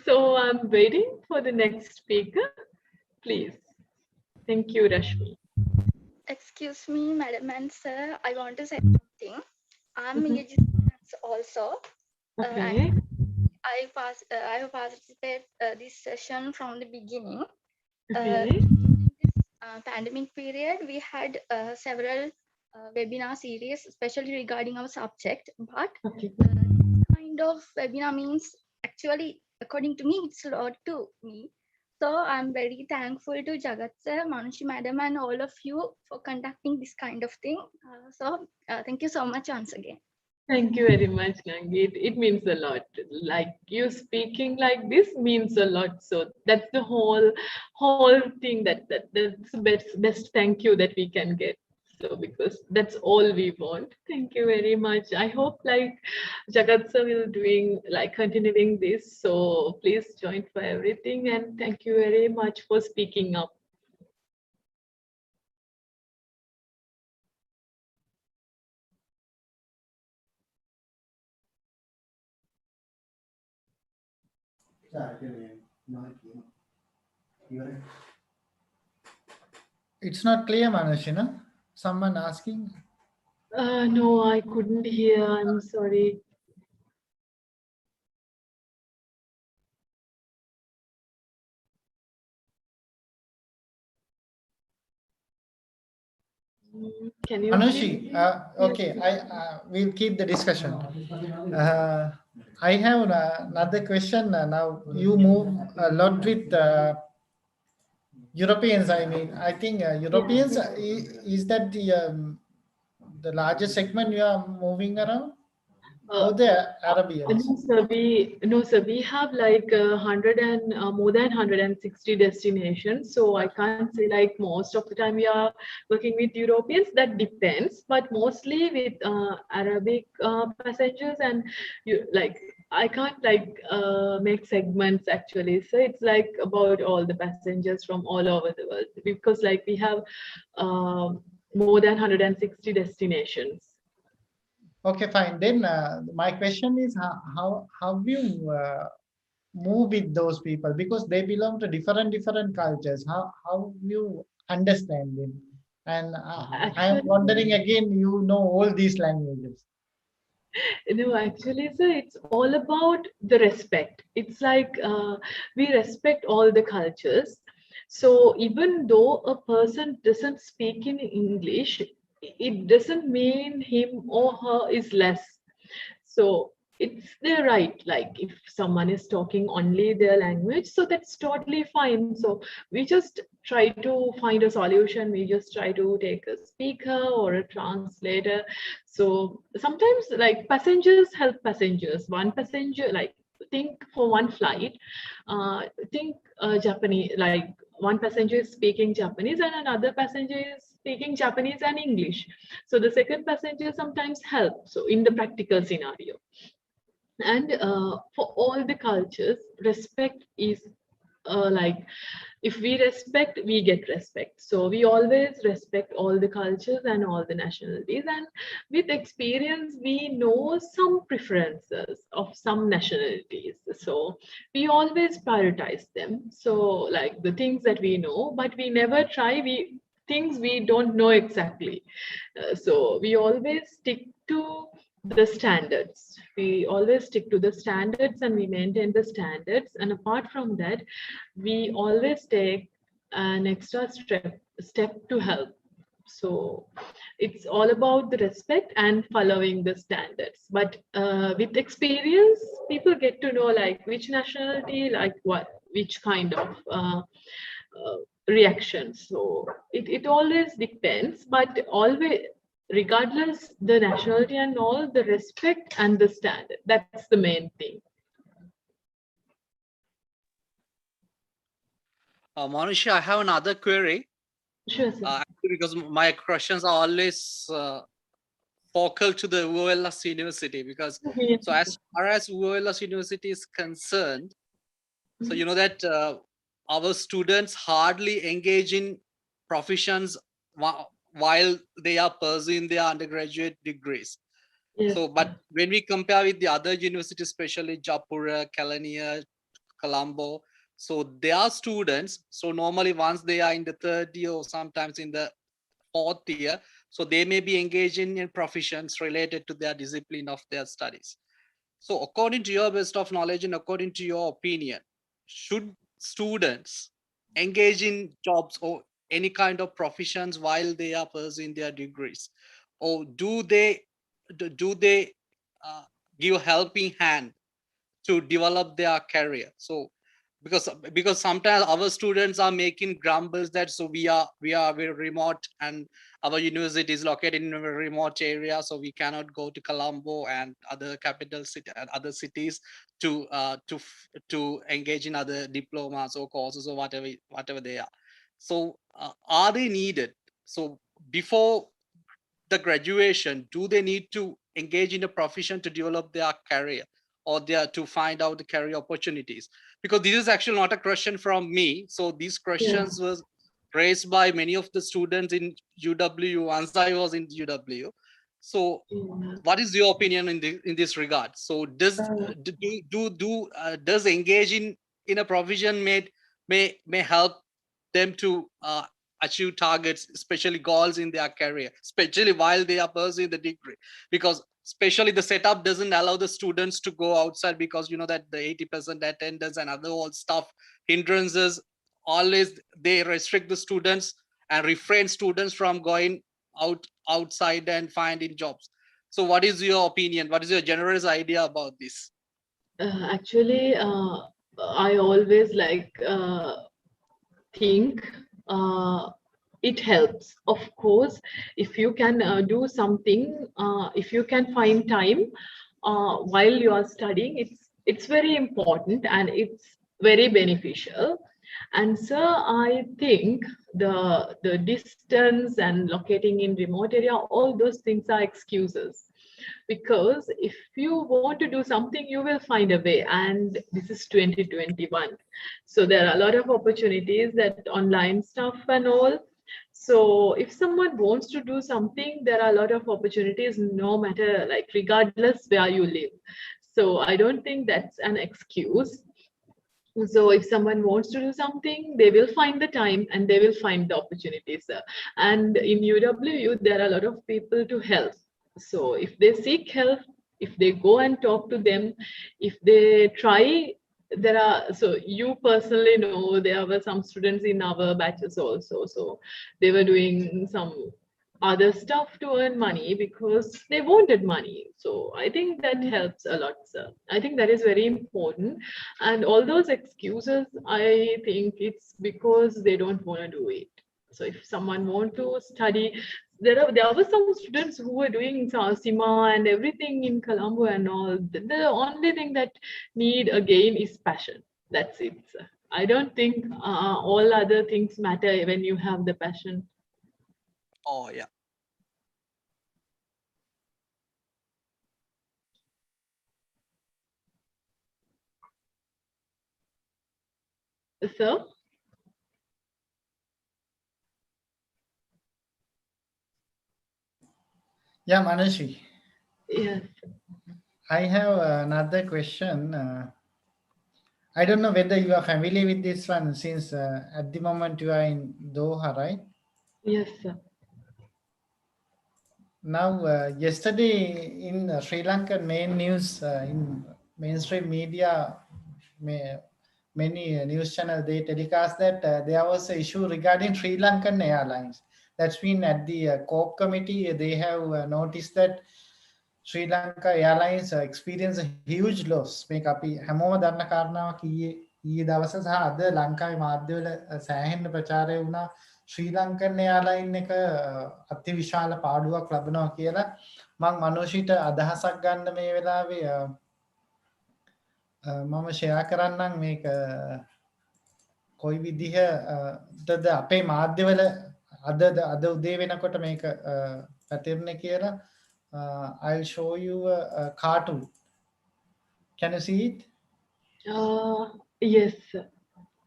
So I'm waiting for the next speaker, please. Thank you, Rashmi. Excuse me, madam and sir, I want to say something. I'm EAG also. Okay. I have participated this session from the beginning. Okay. This pandemic period, we had several webinar series, especially regarding our subject. But kind of webinar means, actually, according to me, it's a lot to me. So I'm very thankful to Jagat sir, Manushi madam, and all of you for conducting this kind of thing. Thank you so much once again. Thank you very much, Nangi. It means a lot. Like you speaking like this means a lot. So that's the whole thing. That's the best thank you that we can get. So because that's all we want. Thank you very much. I hope like Jagat sir will doing like continuing this. So please join for everything, and thank you very much for speaking up. It's not clear, Manushi, no? Someone asking? No, I couldn't hear. I'm sorry. Can you? Manushi, okay, I will keep the discussion. I have another question. Now you move a lot with Europeans. I mean, I think Europeans is that the largest segment you are moving around? Or the Arabians? No, sir. We have like more than 160 destinations. So I can't say like most of the time we are working with Europeans. That depends, but mostly with Arabic passengers, and you like I can't like make segments actually. So it's like about all the passengers from all over the world, because like we have more than 160 destinations. Okay, fine. Then my question is how you move with those people, because they belong to different cultures. How you understand them? And I am Actually, wondering again. You know all these languages. no, actually, sir, it's all about the respect. It's like we respect all the cultures. So even though a person doesn't speak in English, it doesn't mean him or her is less. So it's their right. Like if someone is talking only their language, so that's totally fine. So we just try to find a solution. We just try to take a speaker or a translator. So sometimes like passengers help passengers. One passenger, like think for one flight, think Japanese, like one passenger is speaking Japanese and another passenger is speaking Japanese and English. So the second passenger sometimes help. So in the practical scenario, and for all the cultures, respect is like if we respect, we get respect. So we always respect all the cultures and all the nationalities, and with experience we know some preferences of some nationalities, so we always prioritize them. So like the things that we know, but we never try we things we don't know exactly. So we always stick to the standards. We always stick to the standards and we maintain the standards. And apart from that, we always take an extra step to help. So it's all about the respect and following the standards. But with experience, people get to know like which nationality, like what, which kind of reaction. So it always depends, but always, regardless the nationality and all, the respect and the standard, that's the main thing. Manushi, I have another query. Sure, sir. Because my questions are always focal to the UOLS University, because so as far as UOLS University is concerned, so you know that our students hardly engage in professions while they are pursuing their undergraduate degrees. Yes. So, but when we compare with the other universities, especially Japura, Kelaniya, Colombo, so their students, so normally once they are in the third year or sometimes in the fourth year, so they may be engaging in professions related to their discipline of their studies. So according to your best of knowledge and according to your opinion, should students engage in jobs or any kind of professions while they are pursuing their degrees, or do they give a helping hand to develop their career? So because sometimes our students are making grumbles that so we are very remote and our university is located in a very remote area, so we cannot go to Colombo and other capital city and other cities to engage in other diplomas or courses or whatever they are. So are they needed? So before the graduation, do they need to engage in a profession to develop their career, or to find out the career opportunities? Because this is actually not a question from me. So these questions was raised by many of the students in UW once I was in UW. So what is your opinion in this regard? So does engage in a profession may help them to achieve targets, especially goals in their career, especially while they are pursuing the degree? Because especially the setup doesn't allow the students to go outside, because you know that the 80% attendance and other all stuff hindrances, always they restrict the students and refrain students from going outside and finding jobs. So what is your opinion? What is your generous idea about this? Actually, I always like think it helps. Of course, if you can do something, if you can find time while you are studying, it's very important and it's very beneficial. And so I think the distance and locating in remote area, all those things are excuses. Because if you want to do something, you will find a way. And this is 2021. So there are a lot of opportunities, that online stuff and all. So if someone wants to do something, there are a lot of opportunities, no matter, like, regardless where you live. So I don't think that's an excuse. So if someone wants to do something, they will find the time and they will find the opportunities. And in UW, there are a lot of people to help. So if they seek help, if they go and talk to them, if they try, there are, so you personally know, there were some students in our batches also. So they were doing some other stuff to earn money because they wanted money. So I think that helps a lot, sir. I think that is very important. And all those excuses, I think it's because they don't want to do it. So if someone want to study, there were some students who were doing SIMA and everything in Colombo and all. The only thing that need again is passion. That's it, sir. I don't think all other things matter when you have the passion. Oh, yeah. Sir? Yeah, Manushi. Yes. I have another question. I don't know whether you are familiar with this one, since at the moment you are in Doha, right? Yes, sir. Now, yesterday in Sri Lankan main news, in mainstream media, many news channels, they telecast that there was an issue regarding Sri Lankan Airlines. That's been at the COP committee. They have noticed that Sri Lanka Airlines experience a huge loss. මේක අපි හැමෝම දන්න කාරණාවක් ඊයේ දවස සහ අද ලංකාවේ මාධ්‍යවල සෑහෙන ප්‍රචාරය වුණා ශ්‍රී ලංකන් එයාලයින් එක අතිවිශාල පාඩුවක් ලබනවා කියලා. මම මනෝෂිට අදහසක් ගන්න මේ වෙලාවේ මම ෂෙයා කරන්නම් මේක කොයි විදිහටද අපේ මාධ්‍යවල අද උදේ වෙනකොට මේක පැතිරෙන්නේ කියලා. I'll show you a cartoon. Can you see it? Yes.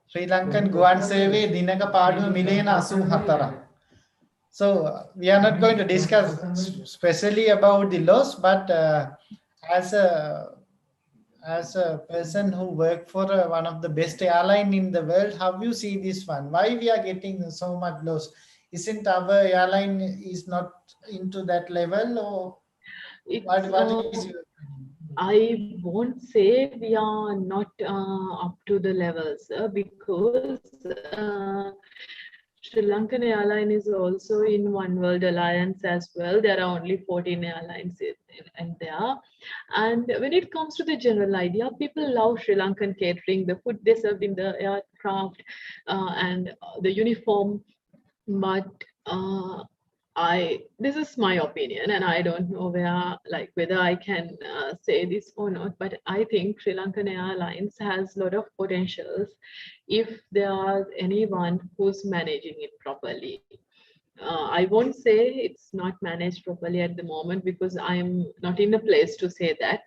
Sri Lankan ගුවන් සේවයේ දිනක පාඩුව මිලියන 84. So we are not going to discuss specially about the loss, but as a person who worked for one of the best airline in the world, how you see this one? Why we are getting so much loss? Isn't our airline is not into that level, or what is your opinion? I won't say we are not up to the levels, because Sri Lankan Airline is also in One World Alliance as well. There are only 14 airlines in there. And when it comes to the general idea, people love Sri Lankan catering, the food they served in the aircraft, and the uniform. But this is my opinion, and I don't know whether I can say this or not, but I think Sri Lankan Airlines has a lot of potentials if there is anyone who's managing it properly. I won't say it's not managed properly at the moment, because I'm not in a place to say that.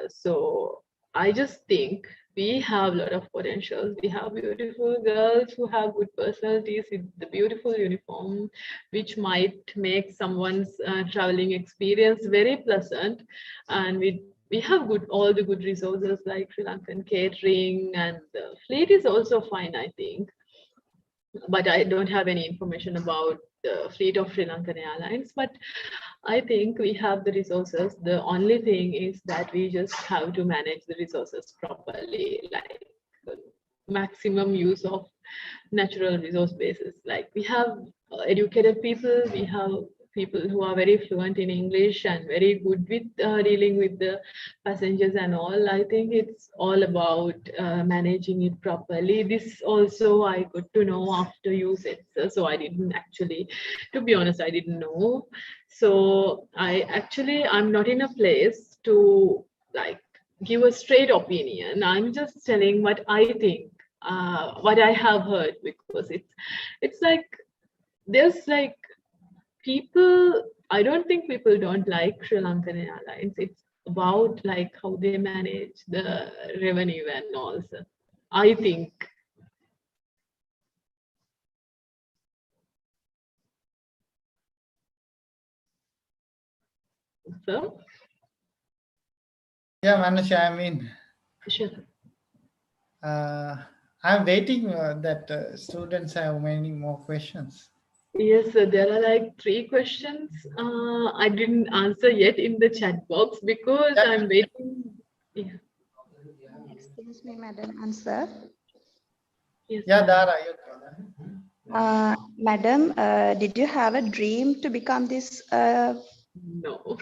So I just think we have a lot of potentials. We have beautiful girls who have good personalities with the beautiful uniform, which might make someone's traveling experience very pleasant. And we have all the good resources like Sri Lankan catering, and the fleet is also fine, I think. But I don't have any information about the fleet of Sri Lankan Airlines. But I think we have the resources. The only thing is that we just have to manage the resources properly, like maximum use of natural resource bases. Like we have educated people, we have people who are very fluent in English and very good with dealing with the passengers and all. I think it's all about managing it properly. This also I got to know after you said so. I didn't actually, to be honest, I didn't know. So I'm not in a place to like give a straight opinion. I'm just telling what I think, what I have heard, because it's like there's like people. I don't think people don't like Sri Lankan Airlines. It's about like how they manage the revenue and also. I think. So. Yeah, Manushi, I mean, Sure. I'm waiting that students have many more questions. Yes, so there are like 3 questions I didn't answer yet in the chat box because I'm waiting. Yeah. Excuse me, Madam Answer. Yes, Yeah, Dara, Madam, did you have a dream to become this? No,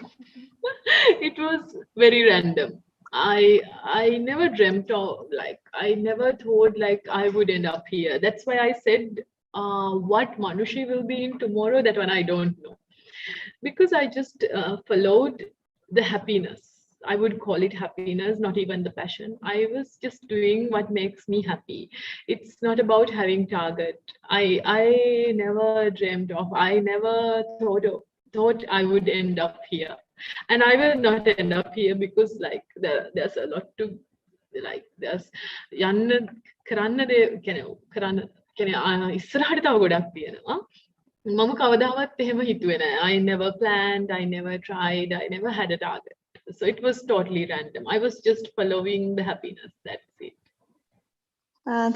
it was very random. I never dreamt of like I never thought like I would end up here. That's why I said what Manushi will be in tomorrow. That one I don't know, because I just followed the happiness. I would call it happiness, not even the passion. I was just doing what makes me happy. It's not about having target. I never dreamed of. I never thought I would end up here, and I will not end up here because like there's a lot to like there's යන්න කරන්න දේ කරන්න ඉස්සරහට තව ගොඩක් තියෙනවා. මම කවදාවත් එහෙම හිතුවේ නෑ. I never planned, I never tried, I never had a target. So it was totally random. I was just following the happiness. That's it.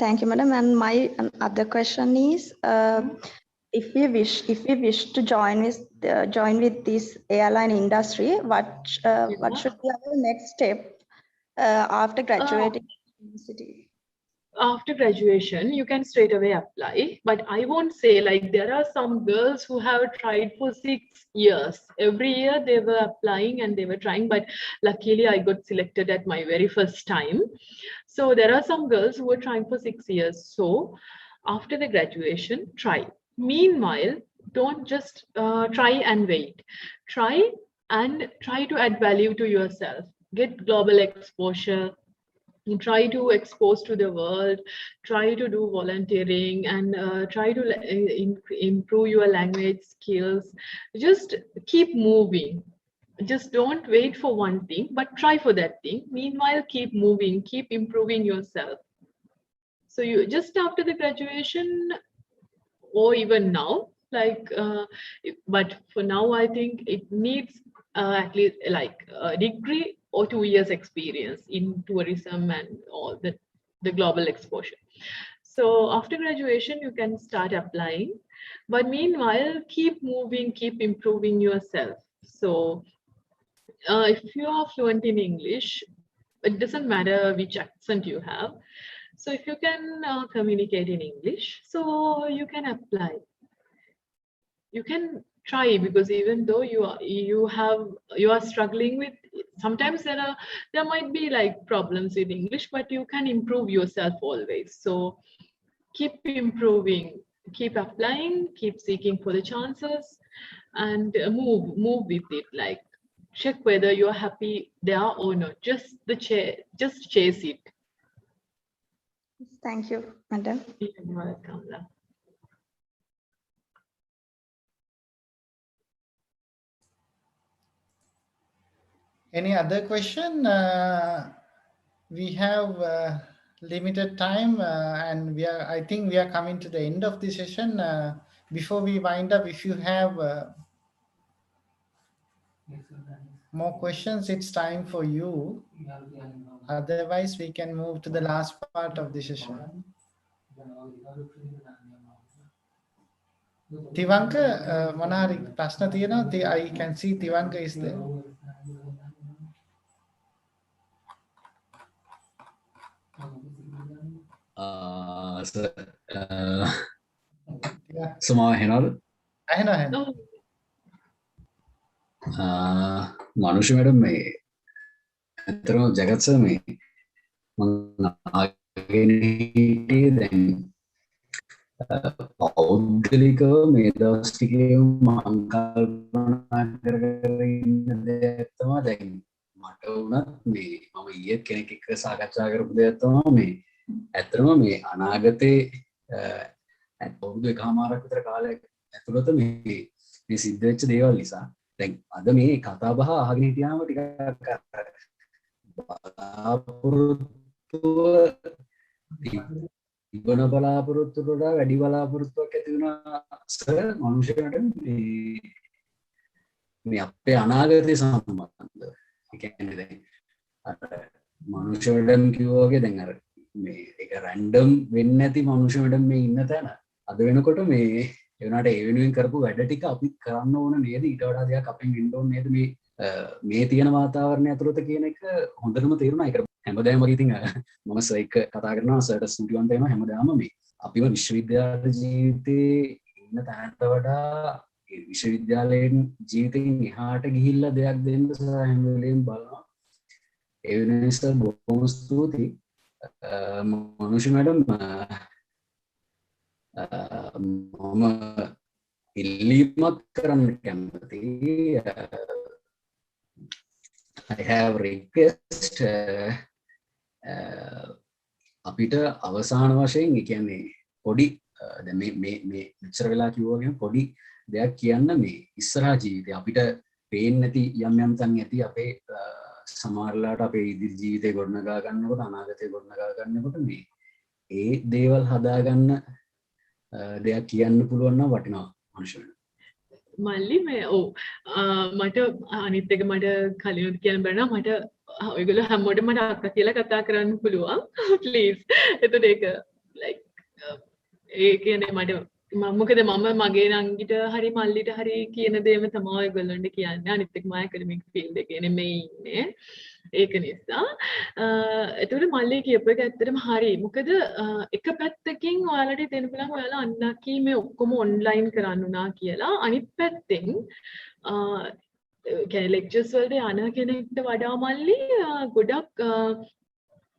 Thank you, Madam. And my other question is, if we wish to join with this airline industry, what should be our next step after graduating university? After graduation, you can straight away apply. But I won't say like there are some girls who have tried for 6 years. Every year they were applying and they were trying, but luckily I got selected at my very first time. So there are some girls who were trying for 6 years. So after the graduation, try. Meanwhile, don't just try and wait. Try to add value to yourself. Get global exposure. Try to expose to the world, try to do volunteering, and try to improve your language skills. Just keep moving. Just don't wait for one thing, but try for that thing. Meanwhile, keep moving, keep improving yourself. So you just after the graduation or even now, like but for now I think it needs at least like a degree or 2 years experience in tourism and all the global exposure. So after graduation you can start applying, but meanwhile keep moving, keep improving yourself. So if you are fluent in English, it doesn't matter which accent you have. So if you can communicate in English, so you can apply. You can try, because even though you are struggling with, sometimes there might be like problems with English, but you can improve yourself always. So keep improving, keep applying, keep seeking for the chances, and move with it. Like check whether you're happy there or not. Just chase it. Thank you, Madam. You're welcome. Any other question? We have limited time, and I think we are coming to the end of the session. Before we wind up, if you have more questions, it's time for you. Otherwise, we can move to the last part of the session. Tivanka, මොනාරි ප්‍රශ්න තියෙනවා? I can see Tivanka is there. සමාව හෙනවද? ඇහෙනවා. මනුෂ්‍ය madam මේ ඇත්තටම Jagath sir මේ මම අහගෙන හිටියේ දැන් පෞද්ගලිකව මේ දවස් ටිකේ මම කල්පනා කර ඉන්න දෙයක් තමයි දැන් මට වුණත් මේ මම ඊයේ කෙනෙක් එක්ක සාකච්ඡා කරපු දෙයක් තමයි මේ ඇත්තටම මේ අනාගතේ අවුරුදු එකමාරක් විතර කාලයක් ඇතුළත මේ සිද්ධ වෙච්ච දේවල් නිසා දැන් අද මේ කතා බහ අහගෙන හිටියාම ටිකක් ඉබන බලාපොරොත්තු වඩා වැඩි බලාපොරොත්තුවක් ඇති වුණා සර් මනුෂ්‍යයන්ට මේ අපේ අනාගතය සම්බන්ධව. ඒ කියන්නේ දැන් අර මනුෂ්‍ය වැඩම් කිව්වා වගේ දැන් අර මේ ඒක රැන්ඩම් වෙන්නේ නැති මනුෂ්‍ය වැඩම් මේ ඉන්න තැන අද වෙනකොට මේ ඒ වුණාට ඒ වෙනුවෙන් කරපු වැඩ ටික අපි කරන්න ඕන නේද ඊට වඩා දෙයක් අපෙන් ඉන්න ඕන නේද මේ තියෙන වාතාවරණය ඇතුළත කියන එක හොඳටම තේරුණා. ඒක හැමදාම වගේ ඉතින් මම සර් එක්ක කතා කරනවා සර්ට ස්ටුඩියෝන්ට එනවා හැමදාම මේ අපිව විශ්වවිද්‍යාල ජීවිතේ ඉන්න තැනට වඩා විශ්වවිද්‍යාලයෙන් ජීවිතයෙන් එහාට ගිහිල්ලා දෙයක් දෙන්න හැම වෙලේම බලනවා. ඒ වෙනස බොහොම ස්තුතියි මනුෂි මැඩම්. මම ඉල්ලීමක් කරන්න කැමතියි. I have request අපිට අවසාන වශයෙන් ඒ කියන්නේ පොඩි දැන් මේ මෙච්චර වෙලා කිව්වා වගේම පොඩි දෙයක් කියන්න මේ ඉස්සරහා ජීවිතේ අපිට පේන්නේ නැති යම් තැන් ඇති අපේ සමහරලාට අපේ ඉදිරි ජීවිතේ ගොඩනගා ගන්නකොට අනාගතේ ගොඩනගා ගන්නකොට මේ ඒ දේවල් හදාගන්න දෙයක් කියන්න පුළුවන් නම් වටිනවා මනුෂ්‍යයන්ට. මල්ලි මේ මට අනිත් එක මට කලිනුත් කියන්න බැරි මට ඔයගොල්ලෝ හැමෝටම මට අක්කා කියලා කතා කරන්න පුළුවන් ප්ලීස්. එතකොට ඒක ලයික් ඒ කියන්නේ මට මොකද මම මගේ නංගිට හරි මල්ලිට හරි කියන දේම තමයි ඔයගොල්ලන්ට කියන්නේ. අනිත් එක මම ඇකඩමික් ෆීල්ඩ් එකේ නෙමෙයි ඉන්නේ. ඒක නිසා එතකොට මල්ලි කියපු එක ඇත්තටම හරි. මොකද එක පැත්තකින් ඔයාලට දෙන්න පුළුවන් ඔයාලා අන්නකී මේ ඔක්කොම ඔන්ලයින් කරන්න උනා කියලා. අනිත් පැත්තෙන් කියන්නේ ලෙක්චර්ස් වලට යන කෙනෙක්ට වඩා මල්ලි ගොඩක්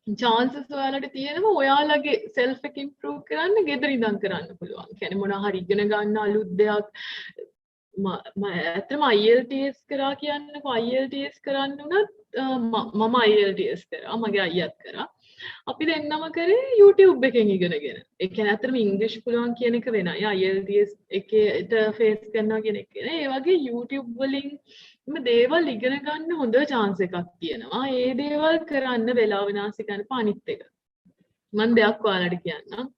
chances ඔයාලට තියෙනවා ඔයාලගේ self එක improve කරන්න ගෙදර ඉඳන් කරන්න පුළුවන්. කියන්නේ මොනවා හරි ඉගෙන ගන්න අලුත් දෙයක් ඇත්තටම IELTS කරා කියන්නකෝ IELTS කරන්න උනත් මම IELTS කරා මගේ අයියාත් කරා. අපි දෙන්නම කරේ YouTube එකෙන් ඉගෙනගෙන. ඒ කියන්නේ ඇත්තටම ඉංග්‍රීසි පුළුවන් කියන එක වෙනයි. IELTS එකේට ෆේස් කරනවා කියන එක. ඒ වගේ YouTube වලින් දේවල් ඉගෙන ගන්න හොඳ chance එකක් තියෙනවා. ඒ දේවල් කරන්න වෙලාව විනාශ කරන්න අනිත් එක. මම දෙයක් ඔයාලට කියන්නම්.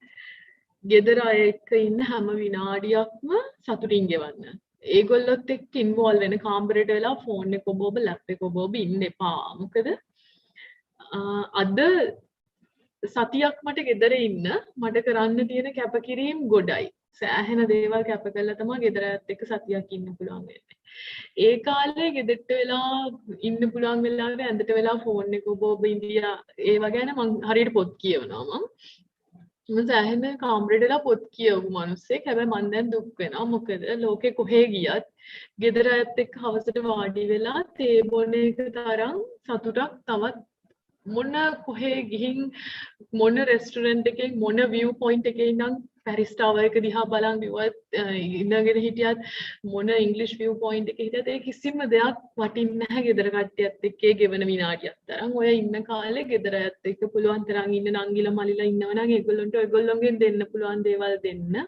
ගෙදර අය එක්ක ඉන්න හැම විනාඩියක්ම සතුටින් ගෙවන්න. ඒගොල්ලොත් එක්ක ඉන්වෝල්ව් වෙන කාමරේට වෙලා ෆෝන් එක ඔබ ලැප් එක ඔබ ඉන්න එපා. මොකද අද සතියක් මට ගෙදර ඉන්න මට කරන්න තියෙන කැපකිරීම ගොඩයි. සෑහෙන දේවල් කැප කළා තමයි ගෙදරත් එක්ක සතියක් ඉන්න පුළුවන් වෙන්නේ. ඒ කාලේ ගෙදරට වෙලා ඉන්න පුළුවන් වෙලාවේ ඇඳට වෙලා ෆෝන් එක ඔබ ඉන්දියා ඒව ගැන මම හරියට පොත් කියවනවා මම. මම සෑහෙන කාමරේටලා පොත් කියවපු මිනිස්සෙක්. හැබැයි මම දැන් දුක් වෙනවා. මොකද ලෝකේ කොහේ ගියත් ගෙදර ඇත් එක්ක හවසට වාඩි වෙලා තේ බොන එක තරම් සතුටක් තවත් මොන කොහේ ගිහින් මොන රෙස්ටුරන්ට් එකකින් මොන view point එකේ ඉඳන් පැරිස් ටවර් එක දිහා බලන් ඉඳගෙන හිටියත් මොන ඉංග්‍රීසි view point එකේ හිටියත් ඒ කිසිම දෙයක් වටින්නේ නැහැ ගෙදර කට්ටියත් එක්ක ගෙවන විනාඩියක් තරම්. ඔය ඉන්න කාලේ ගෙදර ඇත් එක්ක පුළුවන් තරම් ඉන්න නංගිලා මලිලා ඉන්නවනම් ඒගොල්ලන්ට ඔයගොල්ලෝගෙන් දෙන්න පුළුවන් දේවල් දෙන්න.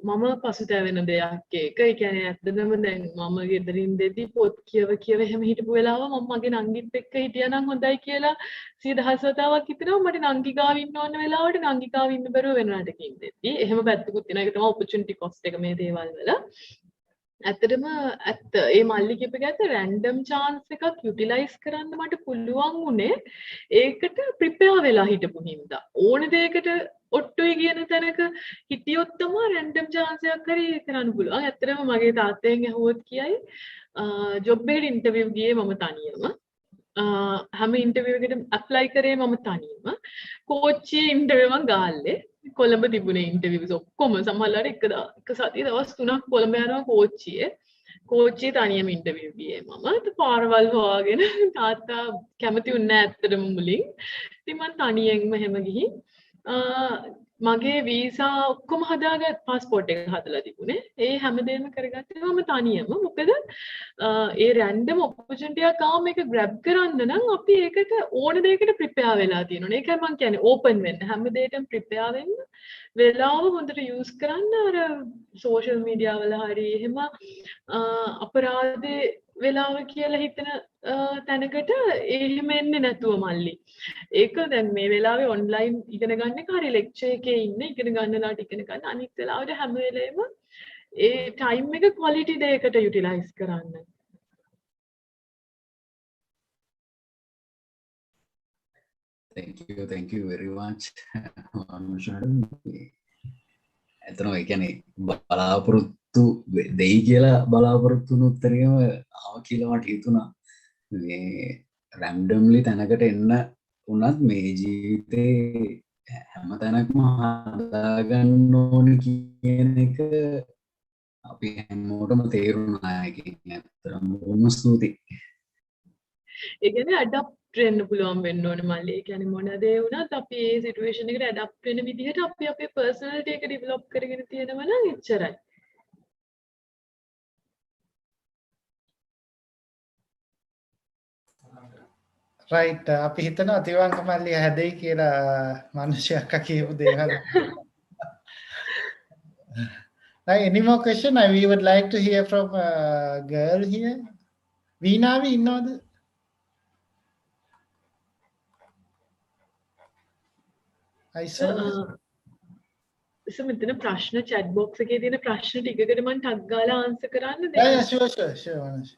මම පසුතැවෙන දෙයක් ඒක. ඒ කියන්නේ ඇත්තටම දැන් මම ගෙදරින් දෙදී පොත් කියව එහෙම හිටපු වෙලාව මම මගේ නංගිත් එක්ක හිටියානම් හොඳයි කියලා 100,000 වතාවක් හිතනවා. මට නංගි ගාව ඉන්න ඕන වෙලාවට නංගි ගාව ඉන්න බැරුව වෙන රටකින් දෙද්දී එහෙම පැත්තකුත් තියෙනවා. ඒක තමයි opportunity cost එක මේ දේවල් වල. ඇත්තටම ඒ මල්ලි කියපු ගැත්ත රැන්ඩම් chance එකක් යුටිලයිස් කරන්න මට පුළුවන් උනේ ඒකට ප්‍රිපෙයාර් වෙලා හිටපු හින්දා. ඕන දෙයකට ඔට්ටුයි කියන තැනක හිටියොත් තමයි රැන්ඩම් chance එකක් හරි කරන්න පුළුවන්. ඇත්තටම මගේ තාත්තෙන් ඇහුවොත් කියයි ජොබ් එකට ඉන්ටර්විව් ගියේ මම තනියම. හැම ඉන්ටර්විව් එකකටම ඇප්ලයි කරේ මම තනියම. කෝච්චියේ ඉන්ටර්විව් මම ගාල්ලේ. කොළඹ තිබුණේ ඉන්ටර්විව්ස් ඔක්කොම සමහරවල් එක සතිය දවස් 3ක් කොළඹ යනවා කෝච්චියේ තනියම ඉන්ටර්විව් ගියේ මම. පාරවල් හොයාගෙන තාත්තා කැමති වුණේ නැහැ ඇත්තටම මුලින්. ඉතින් මම තනියෙන්ම එහෙම ගිහින් මගේ වීසා ඔක්කොම හදාගත් පාස්පෝර්ට් එක හදලා තිබුණේ. ඒ හැමදේම කරගත්තේ මම තනියම. මොකද ඒ රැන්ඩම් ඔපචුනිටි එකක් ආවම මේක ග්‍රැබ් කරන්න නම් අපි ඒකට ඕන දෙයකට ප්‍රිපෙයාර් වෙලා තියෙනවා. ඒකයි මම කියන්නේ ඕපන් වෙන්න. හැමදේටම ප්‍රිපෙයාර් වෙන්න. වෙලාව හොඳට යූස් කරන්න අර සෝෂල් මීඩියා වල හරි එහෙම අපරාධේ වෙලාව කියලා හිතන තැනකට එහෙම එන්නේ නැතුව මල්ලි. ඒක දැන් මේ වෙලාවේ ඔන්ලයින් ඉගෙන ගන්න එක හරි ලෙක්චර් එකේ ඉන්න ඉගෙන ගන්නලාට ඉගෙන ගන්න අනිත් වෙලාවට හැම වෙලේම ඒ ටයිම් එක ක්වොලිටි දෙයකට යුටිලයිස් කරන්න. Thank you very much. ඇතන ඒ කියන්නේ බලාපොරොත්තු දෙයි කියලා බලාපොරොත්තු වුණු උත්තරේම ආව කියලා මට හිතුණා. මේ රැන්ඩම්ලි තැනකට එන්න උනත් මේ ජීවිතේ හැම තැනක්ම හදාගන්න ඕනේ කියන එක අපි හැමෝටම තේරුණා. ඒකෙන් ඇත්තටම බොහොම ස්තුතියි. ඒ කියන්නේ ඇඩප්ට් වෙන්න පුළුවන් වෙන්න ඕනේ මල්ලි. ඒ කියන්නේ මොන දේ වුණත් අපි ඒ සිටුේෂන් එකට ඇඩප්ට් වෙන විදිහට අපි අපේ පර්සනැලිටි එක ඩෙවලොප් කරගෙන තියෙනවා නම් එච්චරයි. right අපි හිතනවා තිවංග මල්ලිය හැදෙයි කියලා මනුෂ්‍ය අක්කා කියපු දේවල්. Right, any more question? We would like to hear from a girl here. Veenavi innawada? I saw. So මෙතන ප්‍රශ්න chat box එකේ තියෙන ප්‍රශ්න ටිකකට මම ටක් ගාලා answer කරන්නද? Yeah, sure, Manushi.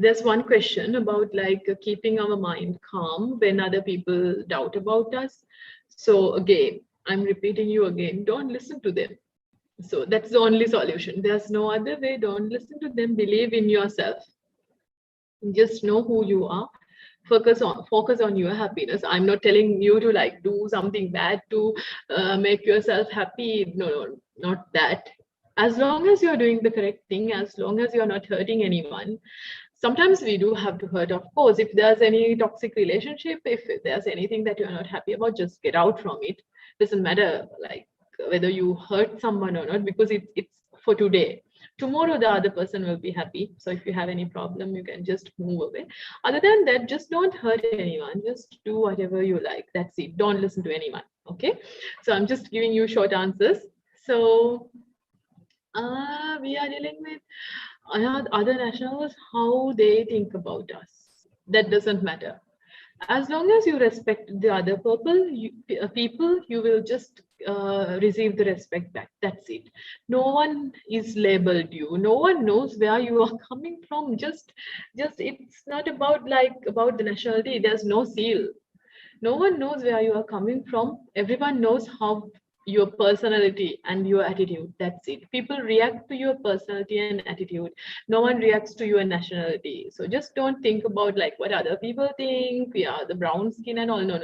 There's one question about like keeping our mind calm when other people doubt about us. So again, I'm repeating you again, don't listen to them. So that's the only solution. There's no other way. Don't listen to them. Believe in yourself. Just know who you are. Focus on your happiness. I'm not telling you to like do something bad to make yourself happy. No, not that. As long as you're doing the correct thing, as long as you're not hurting anyone. Sometimes we do have to hurt, of course. If there's any toxic relationship, if there's anything that you're not happy about, just get out from it. Doesn't matter like whether you hurt someone or not, because it's for today. Tomorrow the other person will be happy. So if you have any problem, you can just move away. Other than that, just don't hurt anyone. Just do whatever you like. That's it. Don't listen to anyone. Okay. So I'm just giving you short answers. So we are dealing with other nationals, how they think about us. That doesn't matter. As long as you respect the other people, you will just receive the respect back. That's it. No one is labeled you. No one knows where you are coming from. Just it's not about the nationality. There's no seal. No one knows where you are coming from. Everyone knows how your personality and your attitude. That's it. People react to your personality and attitude. No one reacts to your nationality. So just don't think about like what other people think. Yeah, the brown skin and all. No.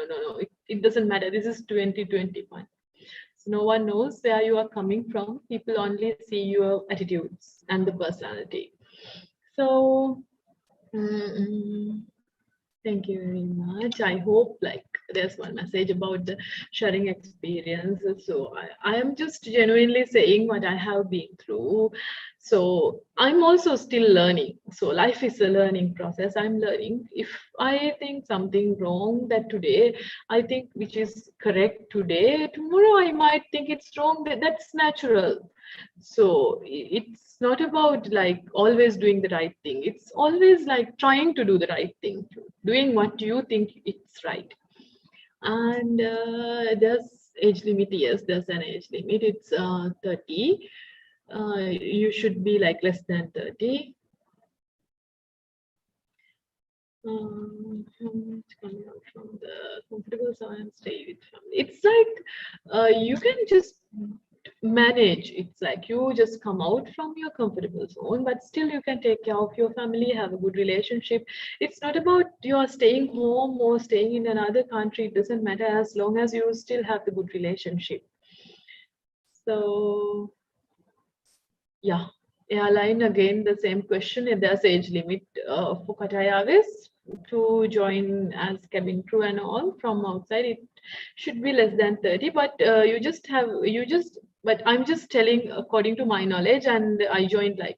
It doesn't matter. This is 2021. So no one knows where you are coming from. People only see your attitudes and the personality. So thank you very much. I hope like there's one message about the sharing experiences. So I am just genuinely saying what I have been through. So I'm also still learning. So life is a learning process. I'm learning. If I think something wrong that today, I think which is correct today, tomorrow I might think it's wrong. That's natural. So it's not about like always doing the right thing. It's always like trying to do the right thing, doing what you think it's right. And there's age limit. Yes, there's an age limit. It's 30. You should be like less than 30. Coming out from the comfortable zone and stay with family. It's like you can just manage. It's like you just come out from your comfortable zone, but still you can take care of your family, have a good relationship. It's not about you are staying home or staying in another country. It doesn't matter as long as you still have the good relationship. So yeah, airline again, the same question. If there's age limit for Qatar Airways, to join as cabin crew and all from outside, it should be less than 30, but but I'm just telling according to my knowledge, and I joined like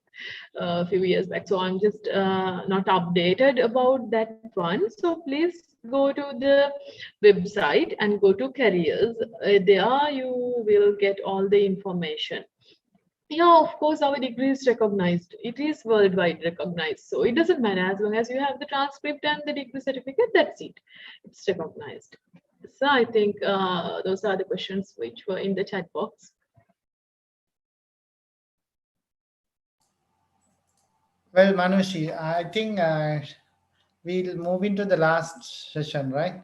a few years back, so I'm just not updated about that one. So please go to the website and go to careers. There you will get all the information. Yeah, of course, our degree is recognized. It is worldwide recognized. So it doesn't matter, as long as you have the transcript and the degree certificate, that's it. It's recognized. So I think those are the questions which were in the chat box. Well, Manushi, I think we'll move into the last session, right?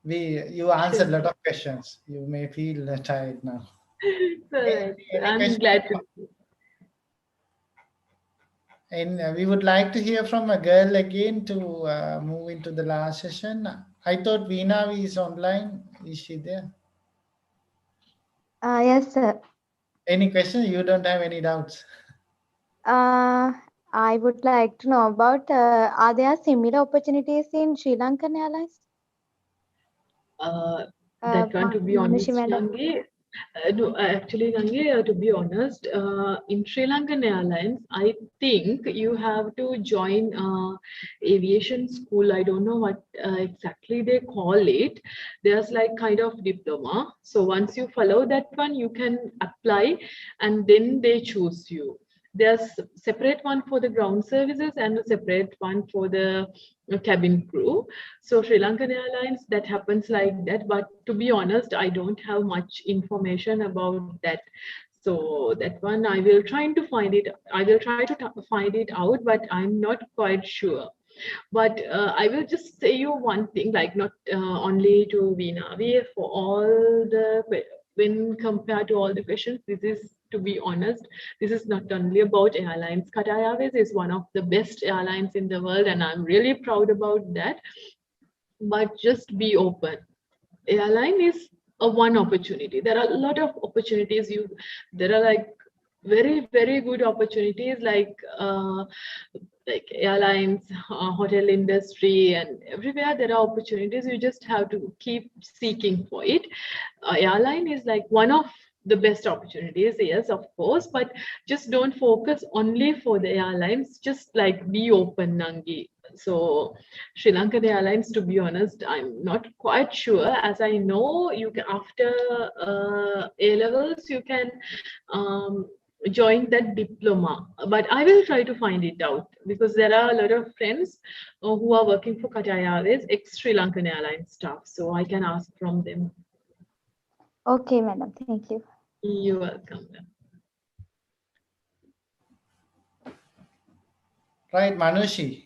You answered a lot of questions. You may feel tired now. I'm glad to. And we would like to hear from a girl again to move into the last session. I thought Veena is online. Is she there? Yes, sir. Any questions? You don't have any doubts? I would like to know about, are there similar opportunities in Sri Lankan Airlines? That one, to be honest, Nangi, no, actually, Nangi, to be honest, in Sri Lankan Airlines, I think you have to join aviation school. I don't know what exactly they call it. There's like kind of diploma. So once you follow that one, you can apply and then they choose you. There's separate one for the ground services and a separate one for the cabin crew. So Sri Lankan Airlines, that happens like that. But to be honest, I don't have much information about that. So that one, I will try to find it. I will try to find it out, but I'm not quite sure. But I will just say you one thing, like not only to Veena, for all the, when compared to all the questions, this is, to be honest, this is not only about airlines. Qatar Airways is one of the best airlines in the world, and I'm really proud about that. But just be open. Airline is a one opportunity. There are a lot of opportunities. There are like very good opportunities like airlines, hotel industry, and everywhere there are opportunities. You just have to keep seeking for it. Airline is like one of the best opportunities, yes, of course, but just don't focus only for the airlines. Just like be open, Nangi. So Sri Lankan Airlines, to be honest, I'm not quite sure. As I know, you can, after A levels, you can join that diploma, but I will try to find it out, because there are a lot of friends who are working for Qatar Airways, ex-Sri Lankan Airlines staff, so I can ask from them. Okay, madam. Thank you. You're welcome. Right, Manushi.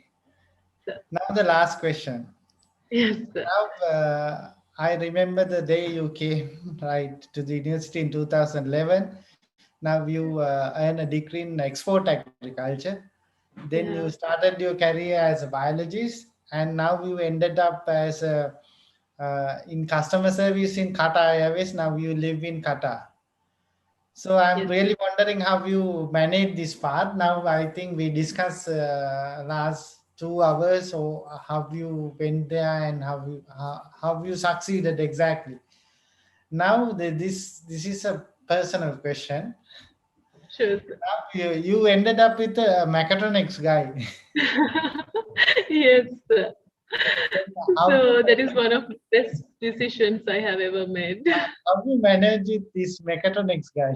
Sir. Now the last question. Yes, sir. Now, I remember the day you came right to the university in 2011. Now you earn a degree in export agriculture. Then you started your career as a biologist, and now you ended up as a in customer service in Qatar Airways. Now you live in Qatar. So I'm really wondering how you manage this part. Now I think we discussed last 2 hours. So how you went there and how you succeeded exactly. Now this is a personal question. Sure. Now you ended up with a mechatronics guy. Yes, sir. So that is one of the best decisions I have ever made. How do you manage it, this mechatronics guy?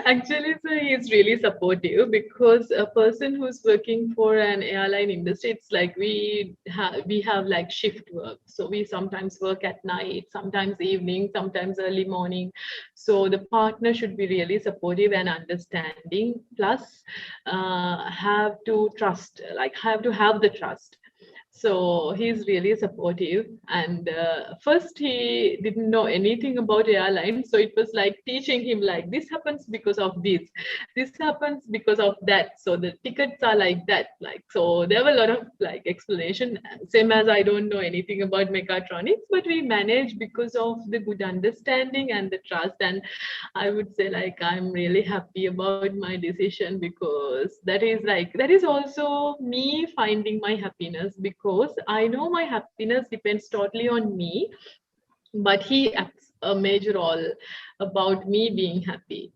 Actually, sir, he is really supportive, because a person who's working for an airline industry, it's like we have like shift work. So we sometimes work at night, sometimes evening, sometimes early morning. So the partner should be really supportive and understanding. Plus, have to trust, like have to have the trust. So he's really supportive. And first he didn't know anything about airlines. So it was like teaching him like this happens because of this happens because of that. So the tickets are like that. Like, so there were a lot of like explanation, same as I don't know anything about mechatronics, but we managed because of the good understanding and the trust. And I would say like I'm really happy about my decision, because that is also me finding my happiness, because I know my happiness depends totally on me, but he acts a major role about me being happy.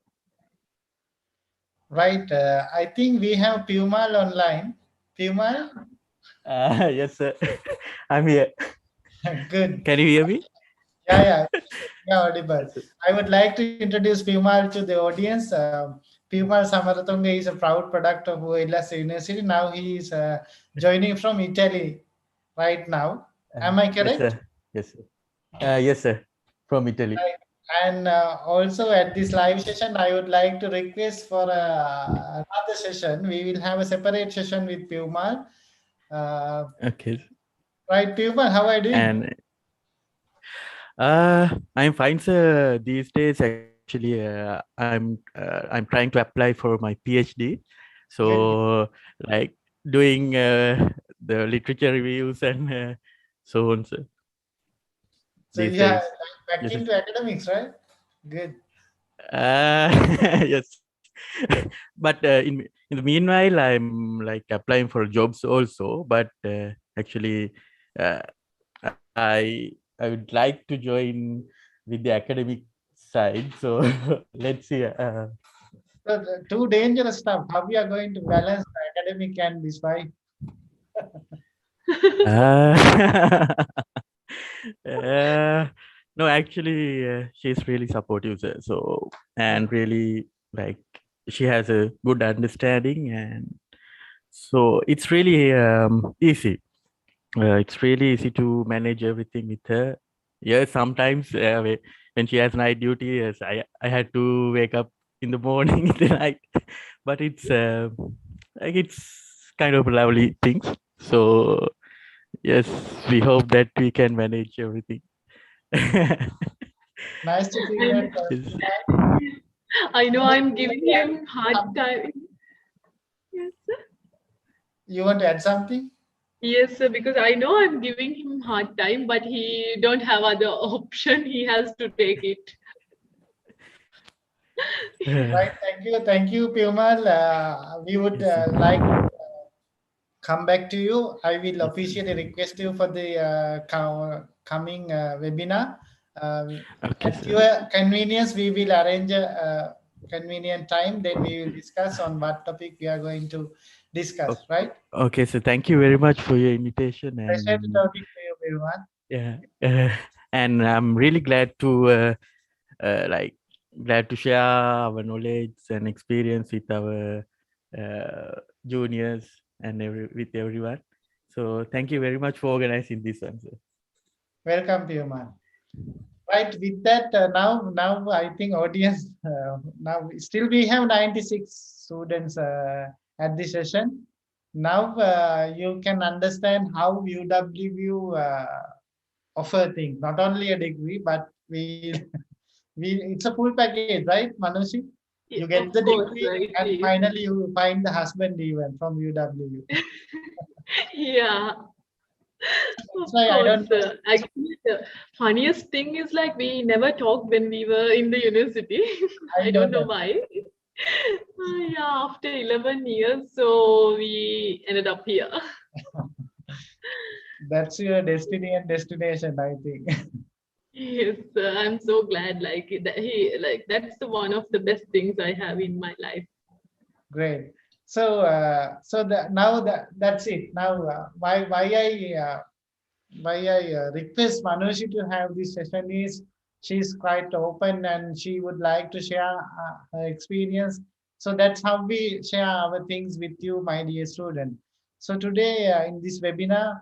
Right. I think we have Piumal online. Piumal? Yes, sir. I'm here. Good. Can you hear me? Yeah, audible. I would like to introduce Piumal to the audience. Piumal Samaratunga is a proud product of OILS University. Now he is joining from Italy right now. Am I correct? Yes, sir. Yes, sir. Yes, sir. From Italy. Right. And also at this live session, I would like to request for another session. We will have a separate session with Piumal. Okay. Right, Piumal, how are you doing? And I'm fine, sir. These days, actually, I'm trying to apply for my PhD. So, like doing the literature reviews and so on, sir. So These yeah, days. back Yes, into academics, right? Good. Yes. But in the meanwhile, I'm like applying for jobs also. But actually, uh, I would like to join with the academic side. So let's see. So too dangerous stuff. How we are going to balance the academic and this wife? No, actually, she's really supportive. Sir. So and really like she has a good understanding, and so it's really easy. It's really easy to manage everything with her. Yeah, sometimes when she has night duty, yes, I had to wake up in the morning, in the night, but it's like it's kind of lovely things. So yes, we hope that we can manage everything. Nice to see that. I know I'm giving him hard time. Yes, sir. You want to add something? Yes, sir, because I know I'm giving him hard time, but he don't have other option. He has to take it. Right. Thank you, Piumal. We would like to come back to you. I will officially request you for the coming webinar. At your convenience, we will arrange a convenient time. Then we will discuss on what topic we are going to discuss. Right? Okay, so thank you very much for your invitation. Pleasure And to talking to you, everyone. yeah, and I'm really glad to glad to share our knowledge and experience with our juniors and with everyone. So thank you very much for organizing this one, sir. Welcome, Piumal. Right, with that, now I think audience, now still we have 96 students at this session. Now you can understand how UW offer things, not only a degree, but it's a full package, right, Manushi? You get the degree right, and finally you find the husband even from UW. Yeah. Of Why I don't course. Actually, the funniest thing is like we never talked when we were in the university. I don't know why. Yeah, after 11 years, so we ended up here. That's your destiny and destination, I think. Yes, I'm so glad. Like that's the one of the best things I have in my life. Great. So that's it. Now why I request Manushi to have this session is she's quite open and she would like to share her experience. So that's how we share our things with you, my dear student. So today in this webinar,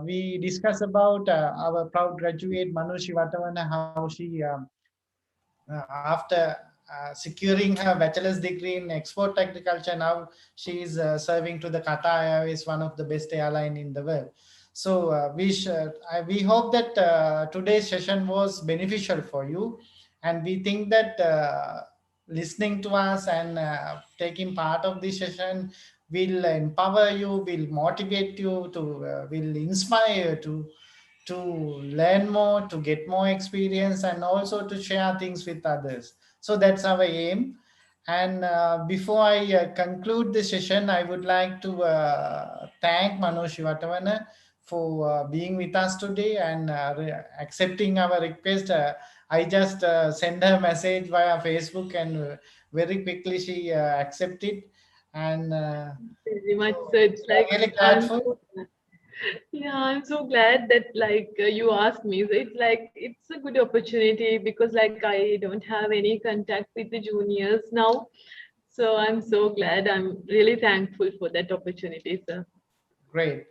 we discuss about our proud graduate Manushi Watawana, how she after securing her bachelor's degree in export agriculture. Now she is serving to the Qatar Airways, one of the best airline in the world. So we hope that today's session was beneficial for you, and we think that listening to us and taking part of this session will empower you, will motivate you, will inspire you to learn more, to get more experience, and also to share things with others. So that's our aim. And before I conclude the session, I would like to thank Manushi Watawana for being with us today and accepting our request. I just sent her a message via Facebook, and very quickly she accepted. And very much. so So it's we are like really I'm grateful. yeah, I'm so glad that you asked me. So it's like it's a good opportunity because like I don't have any contact with the juniors now. So I'm so glad. I'm really thankful for that opportunity, sir. Great.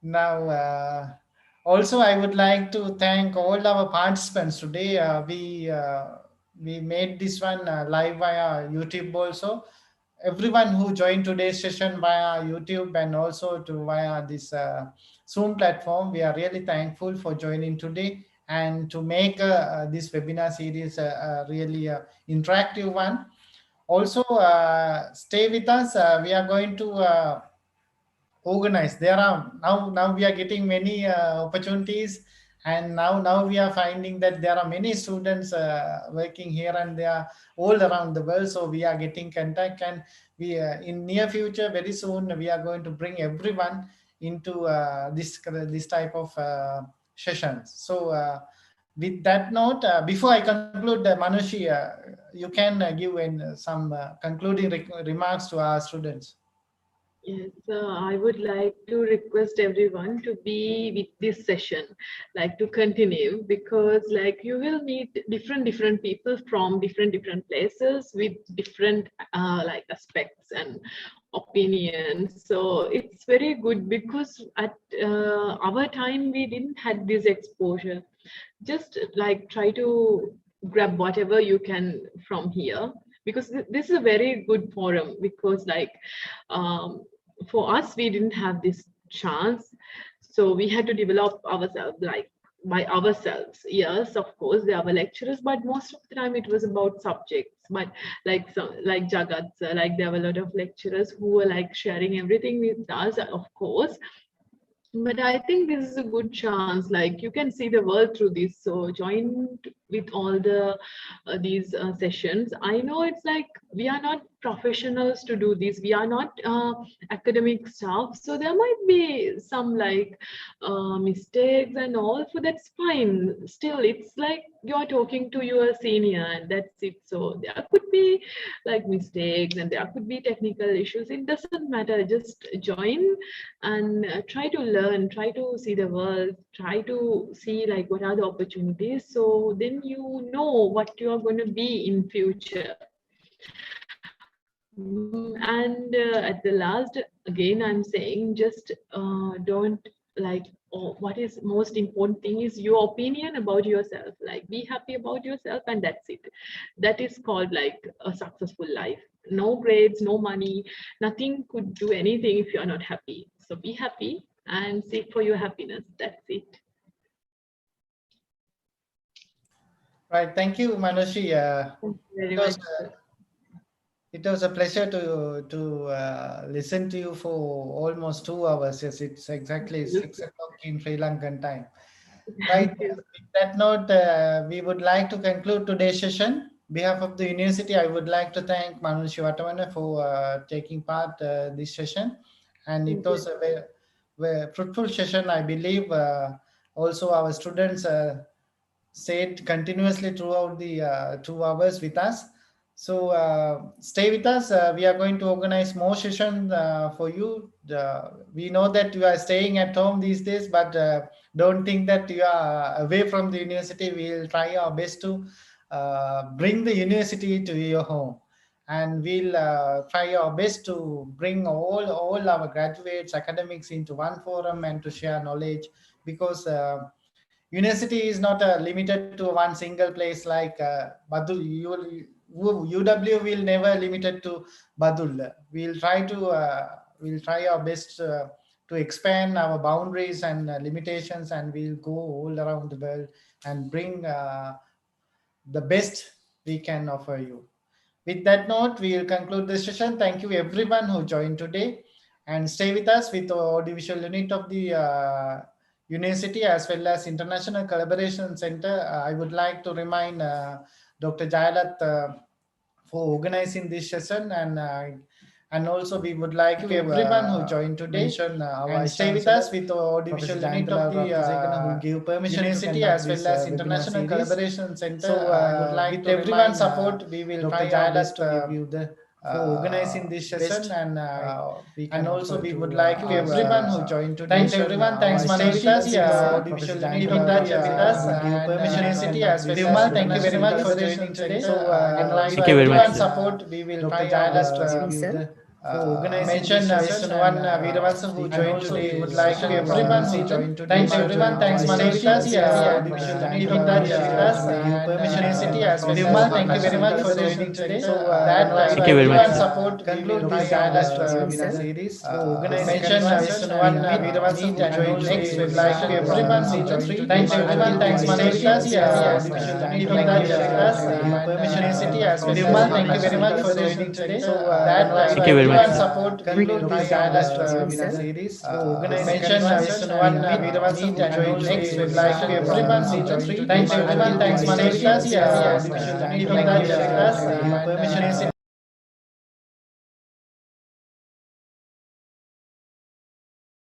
Now, also, I would like to thank all our participants today. We made this one live via YouTube also. Everyone who joined today's session via YouTube and also to via this Zoom platform, we are really thankful for joining today and to make this webinar series a really interactive one. Also, stay with us. We are going to organized. There are now we are getting many opportunities, and now we are finding that there are many students working here and there all around the world. So we are getting contact, and we in near future, very soon, we are going to bring everyone into this type of sessions. So with that note, before I conclude, Manushi, you can give in some concluding remarks to our students. Yes, I would like to request everyone to be with this session, like to continue, because like you will meet different people from different places with different like aspects and opinions. So it's very good because at our time we didn't had this exposure. Just like try to grab whatever you can from here, because this is a very good forum, because like for us we didn't have this chance, so we had to develop ourselves like by ourselves. Yes, of course there were lecturers, but most of the time it was about subjects. But like some like Jagat sir, like there were a lot of lecturers who were like sharing everything with us, of course. But I think this is a good chance, like you can see the world through this. So join with all the these sessions. I know it's like we are not professionals to do this, we are not academic staff, so there might be some like mistakes and all. So that's fine. Still it's like you're talking to your senior and that's it. So there could be like mistakes and there could be technical issues, it doesn't matter. Just join and try to learn, try to see the world, try to see like what are the opportunities, so then you know what you are going to be in future. And at the last, again I'm saying, just don't like, what is most important thing is your opinion about yourself. Like be happy about yourself, and that's it. That is called like a successful life. No grades, no money, nothing could do anything if you are not happy. So be happy and seek for your happiness. That's it. Right. Thank you, Manushi. Thank you very It was, much. it was a pleasure to listen to you for almost 2 hours. Yes, it's exactly 6 o'clock in Sri Lankan time. Right. With that note, we would like to conclude today's session. On behalf of the university, I would like to thank Manushi Watawana for taking part this session, and it was a very, very fruitful session. I believe also our students stayed continuously throughout the 2 hours with us. So stay with us. We are going to organize more sessions for you. We know that you are staying at home these days, but don't think that you are away from the university. We'll try our best to bring the university to your home, and we'll try our best to bring all our graduates, academics into one forum and to share knowledge, because university is not limited to one single place like Badu. UW will never limited to Badul. We'll try our best to expand our boundaries and limitations, and we'll go all around the world and bring the best we can offer you. With that note, we will conclude this session. Thank you everyone who joined today, and stay with us with the audiovisual unit of the university as well as International Collaboration Center. I would like to remind Dr. Jayalat for organizing this session, and also we would like to everyone who joined today mention and stay with us with the audiovisual unit of the who give permission university as well as International Collaboration Center. So I would like with everyone's support, we will try our best to give you the for organizing this session, and also we would like to everyone who joined today. Thanks everyone. Thanks Manushi audiovisual unit with us and university as well as thank you very much for joining today. So and like thank you very much, everyone's support, we will try our best to give you the organization Mr. One Veeravansan who joined today. Would like to everyone who joined today. Thanks everyone. Thanks Manushi audiovisual unit with us and university as well as thank you very much for joining today. So that thank you very much. Support conclude this webinar series. Organization Mr. One Veeravansan who joined today. Would like to everyone who joined. Thanks everyone. Thanks Manushi audiovisual unit with us and university as well as thank you very much for joining today. So that thank you very much. Support conclude this webinar series. Organization Mr. One Veeravansan who joined today. Would like to everyone who joined. Thanks everyone. Thanks Manushi audiovisual unit with us and university.